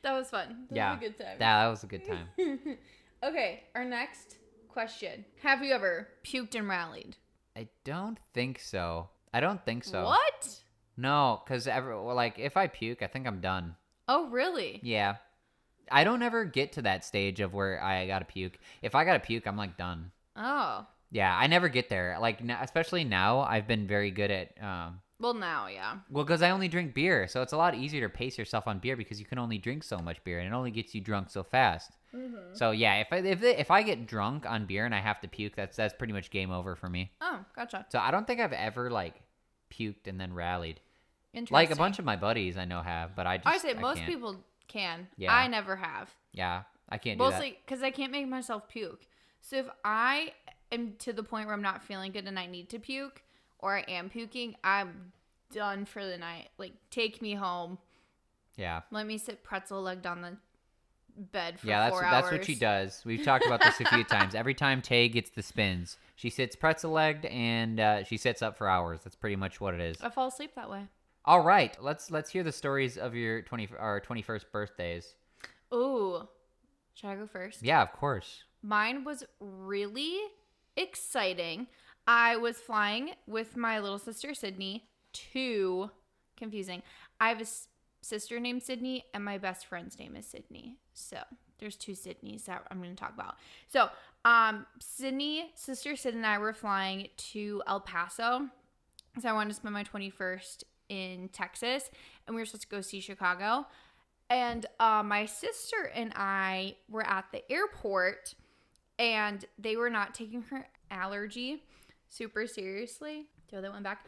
That was fun. That Yeah, was a good time. that was a good time. Okay, our next question. Have you ever puked and rallied? I don't think so. What? No, because if I puke, I think I'm done. Oh, really? Yeah. I don't ever get to that stage of where I gotta puke. If I gotta puke, I'm like done. Oh. Yeah, I never get there. Like, especially now, I've been very good at. Well, now, yeah. Well, because I only drink beer, so it's a lot easier to pace yourself on beer because you can only drink so much beer, and it only gets you drunk so fast. Mm-hmm. So yeah, if I get drunk on beer and I have to puke, that's pretty much game over for me. Oh, gotcha. So I don't think I've ever like puked and then rallied. Interesting. Like a bunch of my buddies I know have, but I say most can't. people can. Yeah. I never have. Yeah, I can't do that. Mostly because I can't make myself puke. So if I am to the point where I'm not feeling good and I need to puke, or I am puking, I'm done for the night. Like, take me home. Yeah. Let me sit pretzel legged on the bed for 4 hours. That's what she does. We've talked about this a few times. Every time Tay gets the spins, she sits pretzel legged and she sits up for hours. That's pretty much what it is. I fall asleep that way. All right, let's hear the stories of your 21st birthdays. Ooh, should I go first? Yeah, of course. Mine was really exciting. I was flying with my little sister Sydney to confusing. I have a sister named Sydney, and my best friend's name is Sydney. So there's 2 Sydneys that I'm going to talk about. So sister Sid and I were flying to El Paso. So I wanted to spend my 21st in Texas, and we were supposed to go see Chicago. And my sister and I were at the airport, and they were not taking her allergy super seriously. Throw that one back.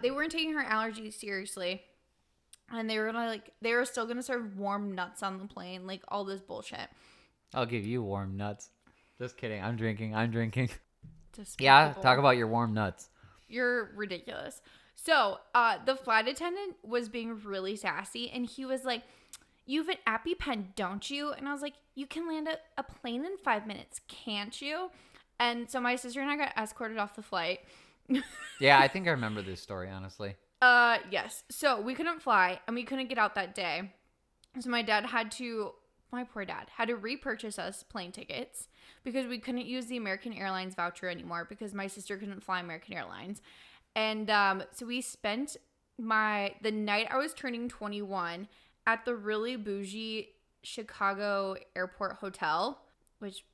They weren't taking her allergy seriously, and they were still gonna serve warm nuts on the plane, like all this bullshit. I'll give you warm nuts. Just kidding. I'm drinking. Despicable. Yeah, talk about your warm nuts. You're ridiculous. So, the flight attendant was being really sassy, and he was like, "You have an EpiPen, don't you?" And I was like, "You can land a plane in 5 minutes, can't you?" And so my sister and I got escorted off the flight. Yeah, I think I remember this story, honestly. Yes. So we couldn't fly, and we couldn't get out that day. So my poor dad had to repurchase us plane tickets because we couldn't use the American Airlines voucher anymore because my sister couldn't fly American Airlines. And so we spent the night I was turning 21 at the really bougie Chicago airport hotel, which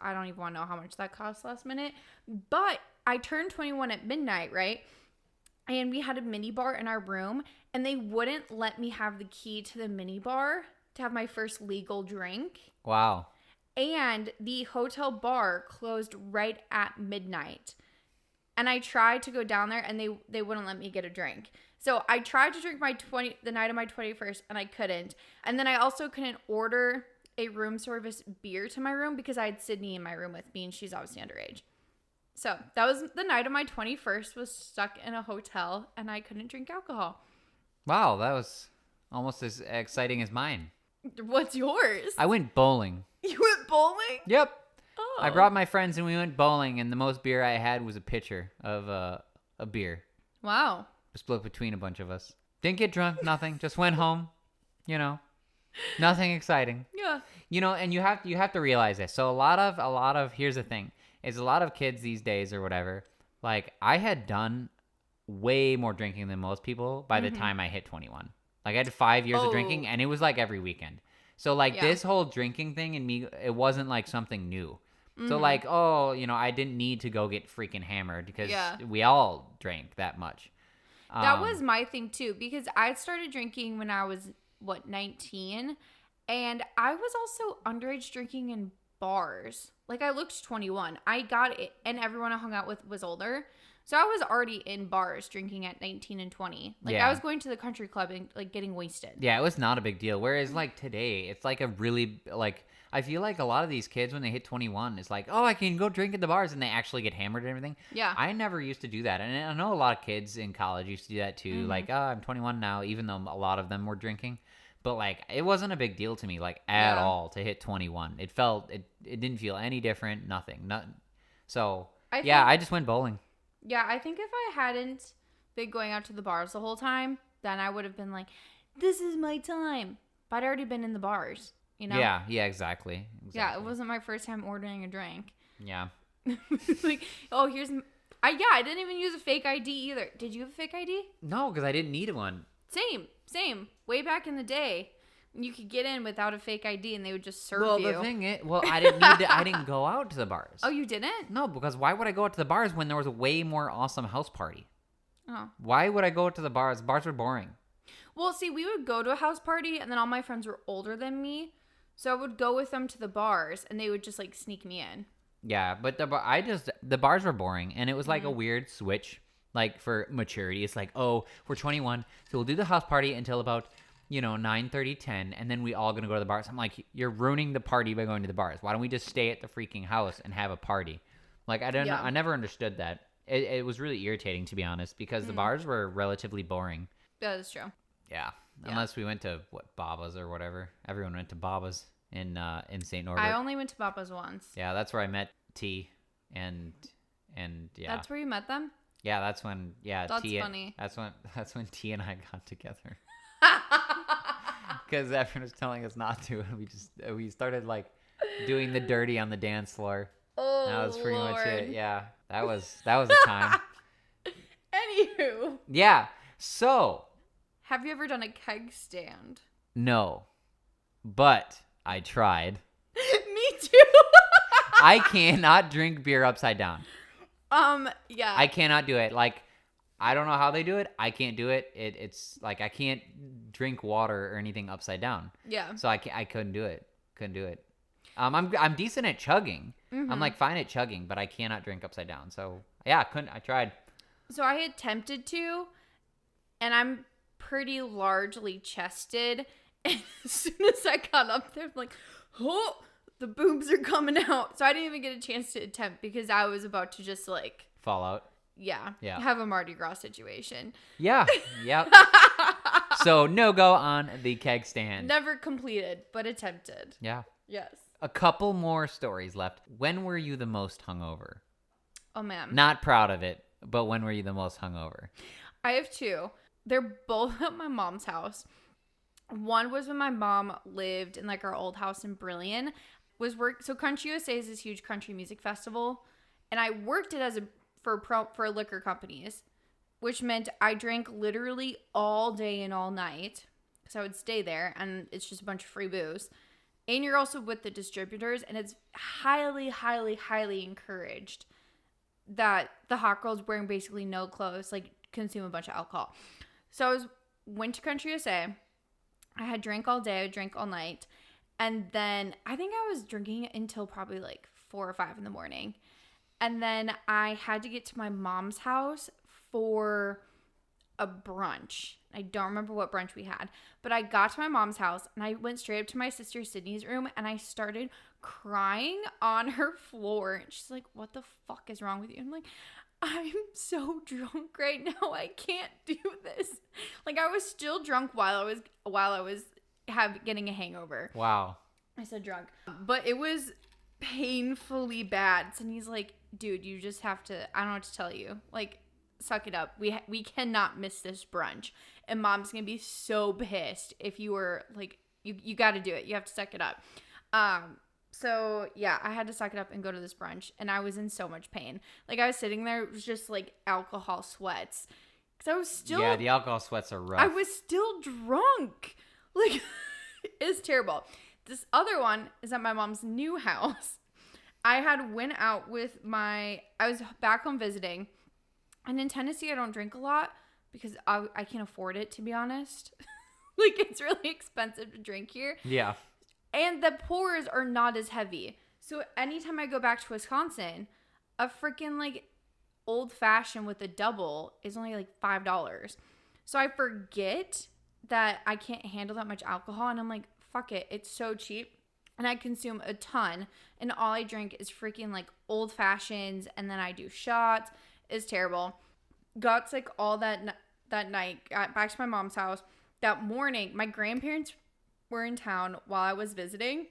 I don't even want to know how much that cost last minute. But I turned 21 at midnight, right? And we had a mini bar in our room, and they wouldn't let me have the key to the mini bar to have my first legal drink. Wow. And the hotel bar closed right at midnight. And I tried to go down there, and they wouldn't let me get a drink. So I tried to drink the night of my 21st, and I couldn't. And then I also couldn't order a room service beer to my room because I had Sydney in my room with me, and she's obviously underage. So that was the night of my 21st, was stuck in a hotel, and I couldn't drink alcohol. Wow, that was almost as exciting as mine. What's yours? I went bowling. You went bowling? Yep. Oh. I brought my friends and we went bowling, and the most beer I had was a pitcher of a beer. Wow. Split between a bunch of us. Didn't get drunk, nothing. Just went home. Nothing exciting. Yeah. And you have to realize this. So a lot of here's the thing. Is a lot of kids these days or whatever, like I had done way more drinking than most people by the time I hit 21. Like I had 5 years of drinking, and it was like every weekend. So like this whole drinking thing in me, it wasn't like something new. So like, I didn't need to go get freaking hammered because we all drank that much. That was my thing too, because I started drinking when I was 19, and I was also underage drinking in bars. Like I looked 21. I got it, and everyone I hung out with was older. So I was already in bars drinking at 19 and 20. Like I was going to the country club and like getting wasted. Yeah, it was not a big deal. Whereas like today, it's like a really like I feel like a lot of these kids when they hit 21, it's like, oh, I can go drink at the bars, and they actually get hammered and everything. Yeah. I never used to do that, and I know a lot of kids in college used to do that too. Like, oh, I'm 21 now, even though a lot of them were drinking. But like, it wasn't a big deal to me, like at all, to hit 21. It didn't feel any different. Nothing. So I just went bowling. Yeah, I think if I hadn't been going out to the bars the whole time, then I would have been like, this is my time. But I'd already been in the bars, Yeah, exactly. Yeah, it wasn't my first time ordering a drink. Yeah. Like, oh, I didn't even use a fake ID either. Did you have a fake ID? No, because I didn't need one. Same. Way back in the day, you could get in without a fake ID, and they would just serve you. Well, the thing is, I didn't need to, I didn't go out to the bars. Oh, you didn't? No, because why would I go out to the bars when there was a way more awesome house party? Oh. Why would I go out to the bars? Bars were boring. Well, see, we would go to a house party, and then all my friends were older than me, so I would go with them to the bars, and they would just like sneak me in. Yeah, but the bars were boring, and it was like a weird switch, like for maturity. It's like, oh, we're 21, so we'll do the house party until about 9:30, 10, and then we all gonna go to the bars. I'm like, you're ruining the party by going to the bars. Why don't we just stay at the freaking house and have a party? Like, I don't know. I never understood that. It was really irritating, to be honest, because the bars were relatively boring. That is true. Yeah. Unless we went to Baba's or whatever. Everyone went to Baba's in St. Norbert. I only went to Baba's once. Yeah, that's where I met T, and yeah. That's where you met them? Yeah, that's when That's T. Funny. That's when T and I got together. Because everyone was telling us not to, and we started like doing the dirty on the dance floor. Oh, that was pretty Lord. much it. Yeah, that was a time. Anywho. Yeah. So. Have you ever done a keg stand? No, but I tried. Me too. I cannot drink beer upside down. Yeah. I cannot do it. Like, I don't know how they do it. I can't do it. It's like I can't drink water or anything upside down. Yeah. So I couldn't do it. I'm decent at chugging. I'm like fine at chugging, but I cannot drink upside down. So yeah, I tried. So I had attempted to, and I'm pretty largely chested. And as soon as I got up there, I'm like, oh, the boobs are coming out. So I didn't even get a chance to attempt because I was about to just like Fallout. Yeah. Yeah. Have a Mardi Gras situation. Yeah. Yep. So no go on the keg stand. Never completed, but attempted. Yeah. Yes. A couple more stories left. When were you the most hungover? Oh, man. Not proud of it, but when were you the most hungover? I have two. They're both at my mom's house. One was when my mom lived in like our old house in Brillion. So Country USA is this huge country music festival, and I worked it for liquor companies, which meant I drank literally all day and all night because I would stay there, and it's just a bunch of free booze. And you're also with the distributors, and it's highly, highly, highly encouraged that the hot girls wearing basically no clothes, like, consume a bunch of alcohol. So went to Country USA. I had drank all day, I drank all night. And then I think I was drinking until probably like 4 or 5 in the morning. And then I had to get to my mom's house for a brunch. I don't remember what brunch we had, but I got to my mom's house and I went straight up to my sister Sydney's room and I started crying on her floor. And she's like, "What the fuck is wrong with you?" I'm like, "I'm so drunk right now. I can't do this." Like, I was still drunk while I was getting a hangover. Wow. I said drunk, but it was painfully bad. And he's like, "Dude, you just have to, I don't know what to tell you. Like, suck it up. We cannot miss this brunch. And mom's going to be so pissed if you were like, you got to do it. You have to suck it up." So yeah, I had to suck it up and go to this brunch, and I was in so much pain. Like, I was sitting there, it was just like alcohol sweats. Cause I was still, Yeah, the alcohol sweats are rough. I was still drunk. Like, it's terrible. This other one is at my mom's new house. I went out I was back home visiting. And in Tennessee, I don't drink a lot because I can't afford it, to be honest. Like, it's really expensive to drink here. Yeah. And the pours are not as heavy. So anytime I go back to Wisconsin, a freaking like old fashioned with a double is only like $5. So I forget that I can't handle that much alcohol. And I'm like, fuck it. It's so cheap. And I consume a ton. And all I drink is freaking like old fashions. And then I do shots. It's terrible. Got sick all that night. Got back to my mom's house. That morning, my grandparents were in town while I was visiting.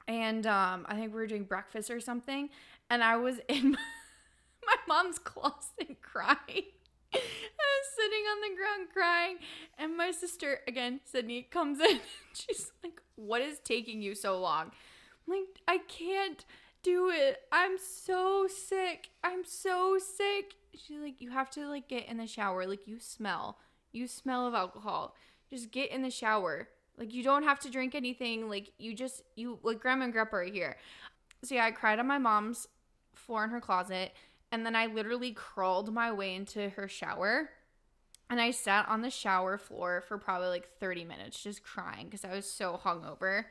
And I think we were doing breakfast or something. And I was in my mom's closet crying. I was sitting on the ground crying. And my sister, again, Sydney, comes in. She's like, "What is taking you so long?" I'm like, "I can't do it. I'm so sick. I'm so sick." She's like, "You have to like get in the shower. Like, you smell of alcohol. Just get in the shower. Like, you don't have to drink anything. Like, you like, grandma and grandpa are here." So yeah, I cried on my mom's floor in her closet. And then I literally crawled my way into her shower. And I sat on the shower floor for probably like 30 minutes just crying because I was so hungover.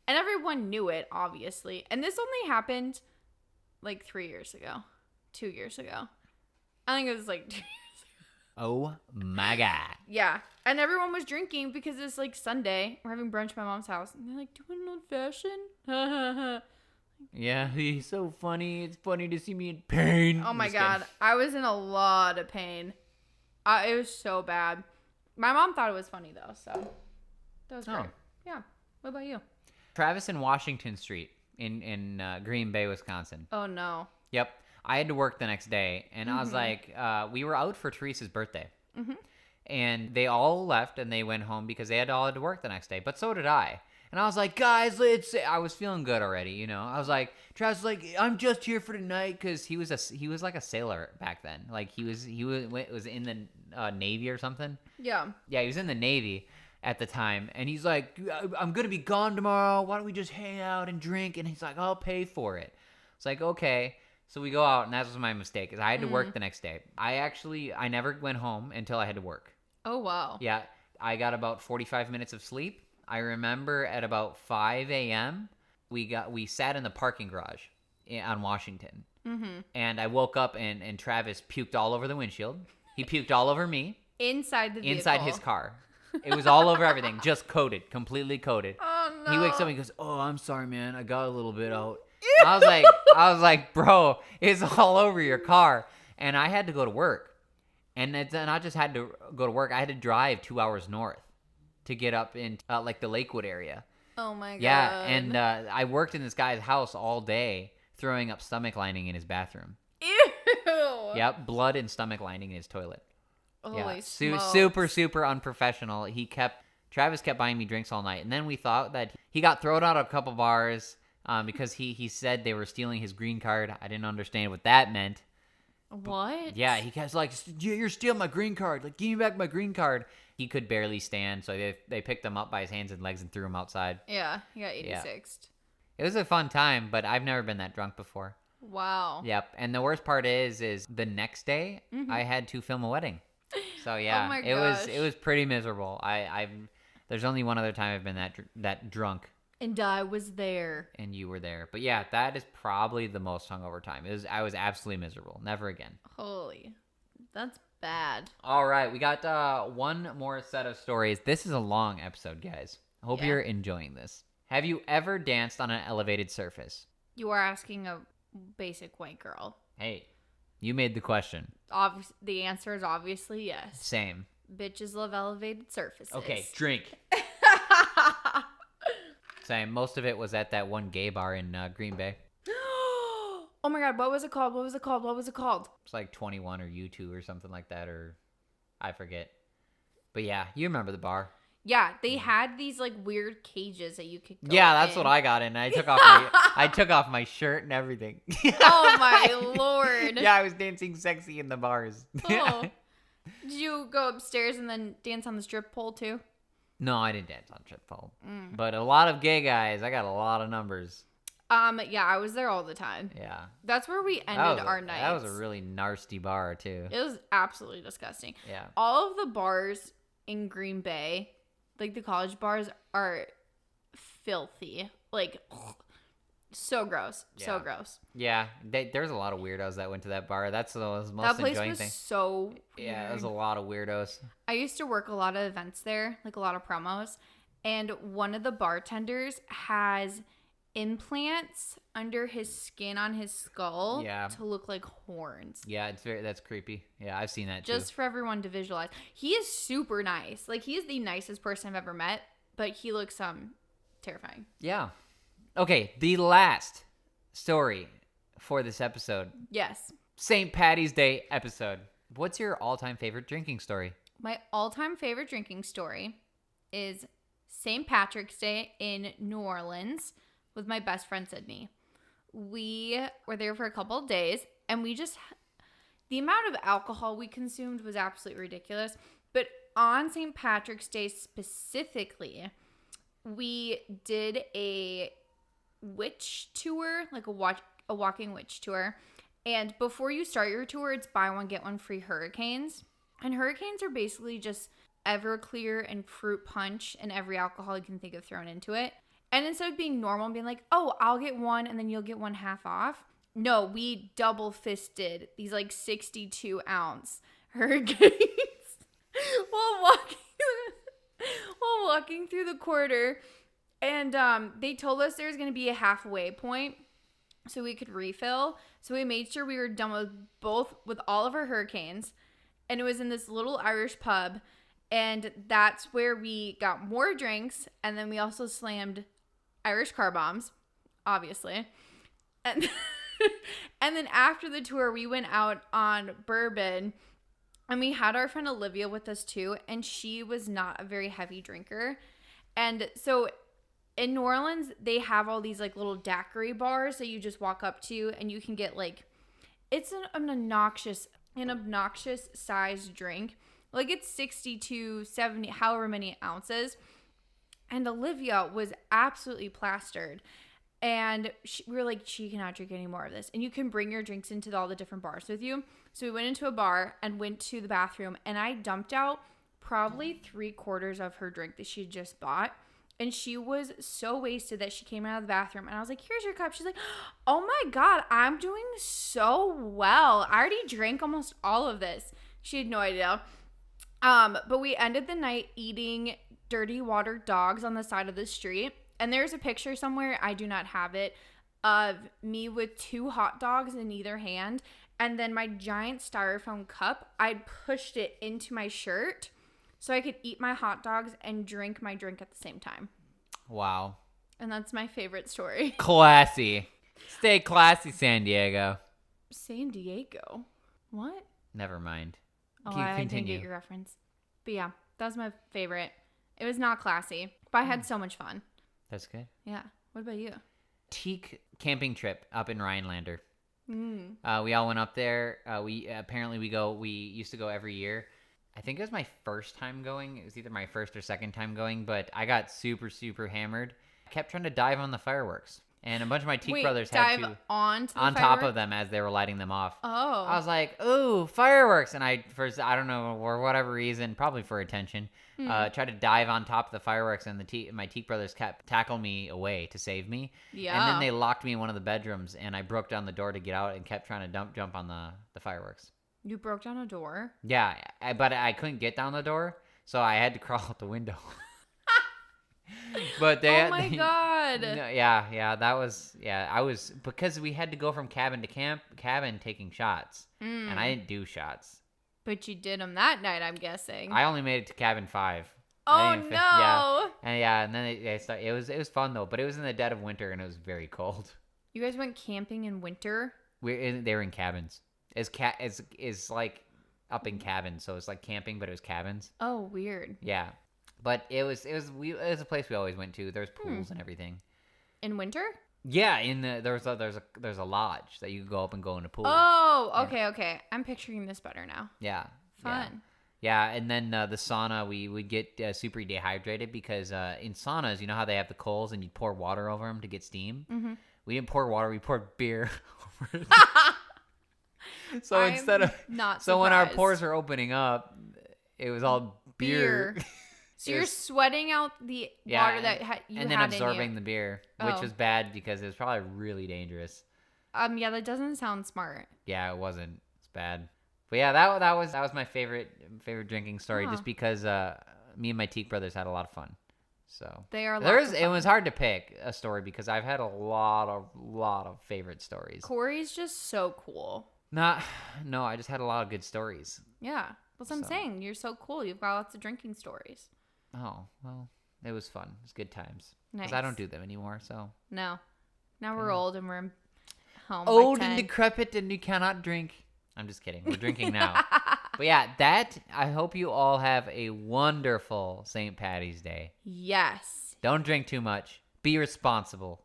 And everyone knew it, obviously. And this only happened like 3 years ago. 2 years ago. I think it was like 2 years ago. Oh my God. Yeah. And everyone was drinking because it's like Sunday. We're having brunch at my mom's house. And they're like, "Do you want an old fashioned?" Yeah, he's so funny. It's funny to see me in pain. Oh my Just God. kidding. I was in a lot of pain. It was so bad. My mom thought it was funny though. So that was great. Oh. Yeah. What about you? Travis and Washington Street in Green Bay, Wisconsin. Oh no. Yep. I had to work the next day, and I was like, we were out for Teresa's birthday. Mm-hmm. And they all left, and they went home because they all had to work the next day. But so did I. And I was like, "Guys, I was feeling good already, you know. I was like, Travis was like, "I'm just here for tonight," because he was like a sailor back then. Like, he was in the Navy or something. Yeah. Yeah, he was in the Navy at the time, and he's like, "I'm gonna be gone tomorrow. Why don't we just hang out and drink?" And he's like, "I'll pay for it." It's like, okay. So we go out, and that was my mistake, is I had to work the next day. I never went home until I had to work. Oh wow. Yeah, I got about 45 minutes of sleep. I remember at about 5 a.m., we sat in the parking garage on Washington. Mm-hmm. And I woke up, and Travis puked all over the windshield. He puked all over me. Inside the vehicle. Inside his car. It was all over everything, just coated, completely coated. Oh. Oh no. He wakes up and he goes, "Oh, I'm sorry, man. I got a little bit out." I was like, bro, it's all over your car. And I had to go to work. And it's not just had to go to work. I had to drive 2 hours north to get up in like the Lakewood area. Oh my god. Yeah, and I worked in this guy's house all day, throwing up stomach lining in his bathroom. Ew. Yep, blood and stomach lining in his toilet. Holy Yeah, smokes. super unprofessional. Travis kept buying me drinks all night, and then we thought that he got thrown out of a couple bars because he said they were stealing his green card. I didn't understand what that meant. What? Yeah, he was like, "You're stealing my green card. Like, give me back my green card." He could barely stand, so they picked him up by his hands and legs and threw him outside. Yeah, he got 86'd. It was a fun time, but I've never been that drunk before. Wow. Yep, and the worst part is the next day I had to film a wedding. So yeah, Oh my it gosh. was pretty miserable. There's only one other time I've been that drunk, And I was there. and you were there. But yeah, that is probably the most hungover time. I was absolutely miserable. Never again. Holy. That's bad. All right, we got one more set of stories. This is a long episode, guys. I hope Yeah. you're enjoying this. Have you ever danced on an elevated surface? You are asking a basic white girl. Hey, you made the question. The answer is obviously yes. Same. Bitches love elevated surfaces. Okay, drink. Same. Most of it was at that one gay bar in Green Bay. Oh my god, what was it called? What was it called? What was it called? It's like 21 or U2 or something like that, or I forget. But yeah, you remember the bar. Yeah, they had these like weird cages that you could go Yeah, that's in. what I got in. I took off my shirt and everything. Oh my lord. Yeah, I was dancing sexy in the bars. Oh. Did you go upstairs and then dance on the strip pole too? No, I didn't dance on strip pole. But a lot of gay guys. I got a lot of numbers. Yeah, I was there all the time. Yeah. That's where we That ended was our nights. That was a really nasty bar too. It was absolutely disgusting. Yeah. All of the bars in Green Bay, like the college bars, are filthy. Like, so gross. So Yeah. gross. Yeah, there's a lot of weirdos that went to that bar. That's the most That place enjoying was thing. so Yeah, weird. there's a lot of weirdos. I used to work a lot of events there, like a lot of promos, and one of the bartenders has implants under his skin on his skull Yeah. to look like horns. Yeah, that's creepy. Yeah, I've seen that too. Just for everyone to visualize. He is super nice. Like, he is the nicest person I've ever met, but he looks terrifying. Yeah. Okay, the last story for this episode. Yes. St. Patty's Day episode. What's your all-time favorite drinking story? My all-time favorite drinking story is St. Patrick's Day in New Orleans with my best friend Sydney. We were there for a couple of days, and the amount of alcohol we consumed was absolutely ridiculous. But on St. Patrick's Day specifically, we did a witch tour, like a walking witch tour. And before you start your tour, it's buy one, get one free hurricanes. And hurricanes are basically just Everclear and fruit punch and every alcohol you can think of thrown into it. And instead of being normal and being like, oh, I'll get one and then you'll get one half off. No, we double fisted these like 62-ounce hurricanes while walking through the quarter. And they told us there was going to be a halfway point so we could refill. So we made sure we were done with all of our hurricanes. And it was in this little Irish pub. And that's where we got more drinks. And then we also slammed Irish car bombs, obviously. And and then after the tour, we went out on bourbon. And we had our friend Olivia with us too. And she was not a very heavy drinker. And so in New Orleans, they have all these like little daiquiri bars that you just walk up to. And you can get like, it's an obnoxious sized drink. Like it's 60 to 70, however many ounces. And Olivia was absolutely plastered. And we were like, she cannot drink any more of this. And you can bring your drinks into all the different bars with you. So we went into a bar and went to the bathroom. And I dumped out probably 3/4 of her drink that she had just bought. And she was so wasted that she came out of the bathroom. And I was like, here's your cup. She's like, oh my God, I'm doing so well. I already drank almost all of this. She had no idea. But we ended the night eating dirty water dogs on the side of the street. And there's a picture somewhere, I do not have it, of me with 2 hot dogs in either hand. And then my giant styrofoam cup, I pushed it into my shirt so I could eat my hot dogs and drink my drink at the same time. Wow. And that's my favorite story. Classy. Stay classy, San Diego. San Diego? What? Never mind. Oh, I didn't get your reference. But yeah, that was my favorite. It was not classy, but I had so much fun. That's good. Yeah. What about you? Teak camping trip up in Rhinelander. Mm. We all went up there. We used to go every year. I think it was my first time going. It was either my first or second time going, but I got super, super hammered. I kept trying to dive on the fireworks. And a bunch of my Teak brothers had to on top of them as they were lighting them off. Oh. I was like, ooh, fireworks. And I don't know, for whatever reason, probably for attention, tried to dive on top of the fireworks. And my Teak brothers kept tackling me away to save me. Yeah. And then they locked me in one of the bedrooms. And I broke down the door to get out and kept trying to jump on the fireworks. You broke down a door? Yeah, but I couldn't get down the door. So I had to crawl out the window. But oh my god! That was I was because we had to go from cabin to cabin taking shots, and I didn't do shots. But you did them that night, I'm guessing. I only made it to cabin 5. Oh no! And then it was fun though, but it was in the dead of winter and it was very cold. You guys went camping in winter? They were in cabins. It's like up in cabins, so it's like camping, but it was cabins. Oh, weird. Yeah. But it was a place we always went to. There's pools and everything. In winter? Yeah, there's a lodge that you could go up and go in a pool. Oh, okay. I'm picturing this better now. Yeah. Fun. Yeah, and then the sauna, we would get super dehydrated because in saunas, you know how they have the coals and you pour water over them to get steam? Mm-hmm. We didn't pour water, we poured beer over it. So when our pores were opening up, it was all beer. So you're sweating out the water that you had in you. And then absorbing the beer, which was bad because it was probably really dangerous. Yeah, that doesn't sound smart. Yeah, it wasn't. It's bad. But yeah, that was my favorite drinking story, just because me and my Teak brothers had a lot of fun. So they are. It was hard to pick a story because I've had a lot of favorite stories. Cory's just so cool. No, I just had a lot of good stories. Yeah, that's what I'm saying. You're so cool. You've got lots of drinking stories. Oh, well, it was fun. It was good times. Nice. Because I don't do them anymore, so. No. Now we're old and we're home. Old and decrepit and you cannot drink. I'm just kidding. We're drinking now. But yeah, I hope you all have a wonderful St. Patty's Day. Yes. Don't drink too much. Be responsible.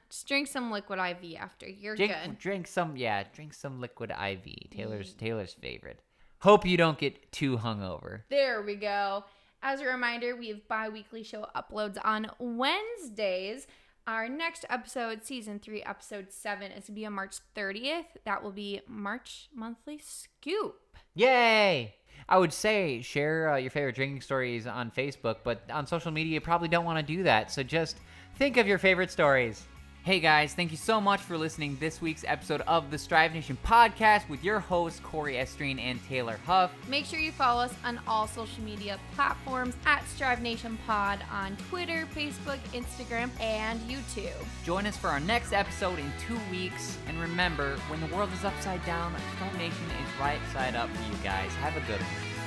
Just drink some liquid IV after. You're good. Drink some liquid IV. Taylor's favorite. Hope you don't get too hungover. There we go. As a reminder, we have bi-weekly show uploads on Wednesdays. Our next episode, Season 3, Episode 7, is going to be on March 30th. That will be March Monthly Scoop. Yay! I would say share your favorite drinking stories on Facebook, but on social media, you probably don't want to do that. So just think of your favorite stories. Hey guys, thank you so much for listening to this week's episode of the Strive Nation podcast with your hosts, Cory, Estreen, and Taylor Huff. Make sure you follow us on all social media platforms at Strive Nation Pod on Twitter, Facebook, Instagram, and YouTube. Join us for our next episode in 2 weeks. And remember, when the world is upside down, Strive Nation is right side up for you guys. Have a good one.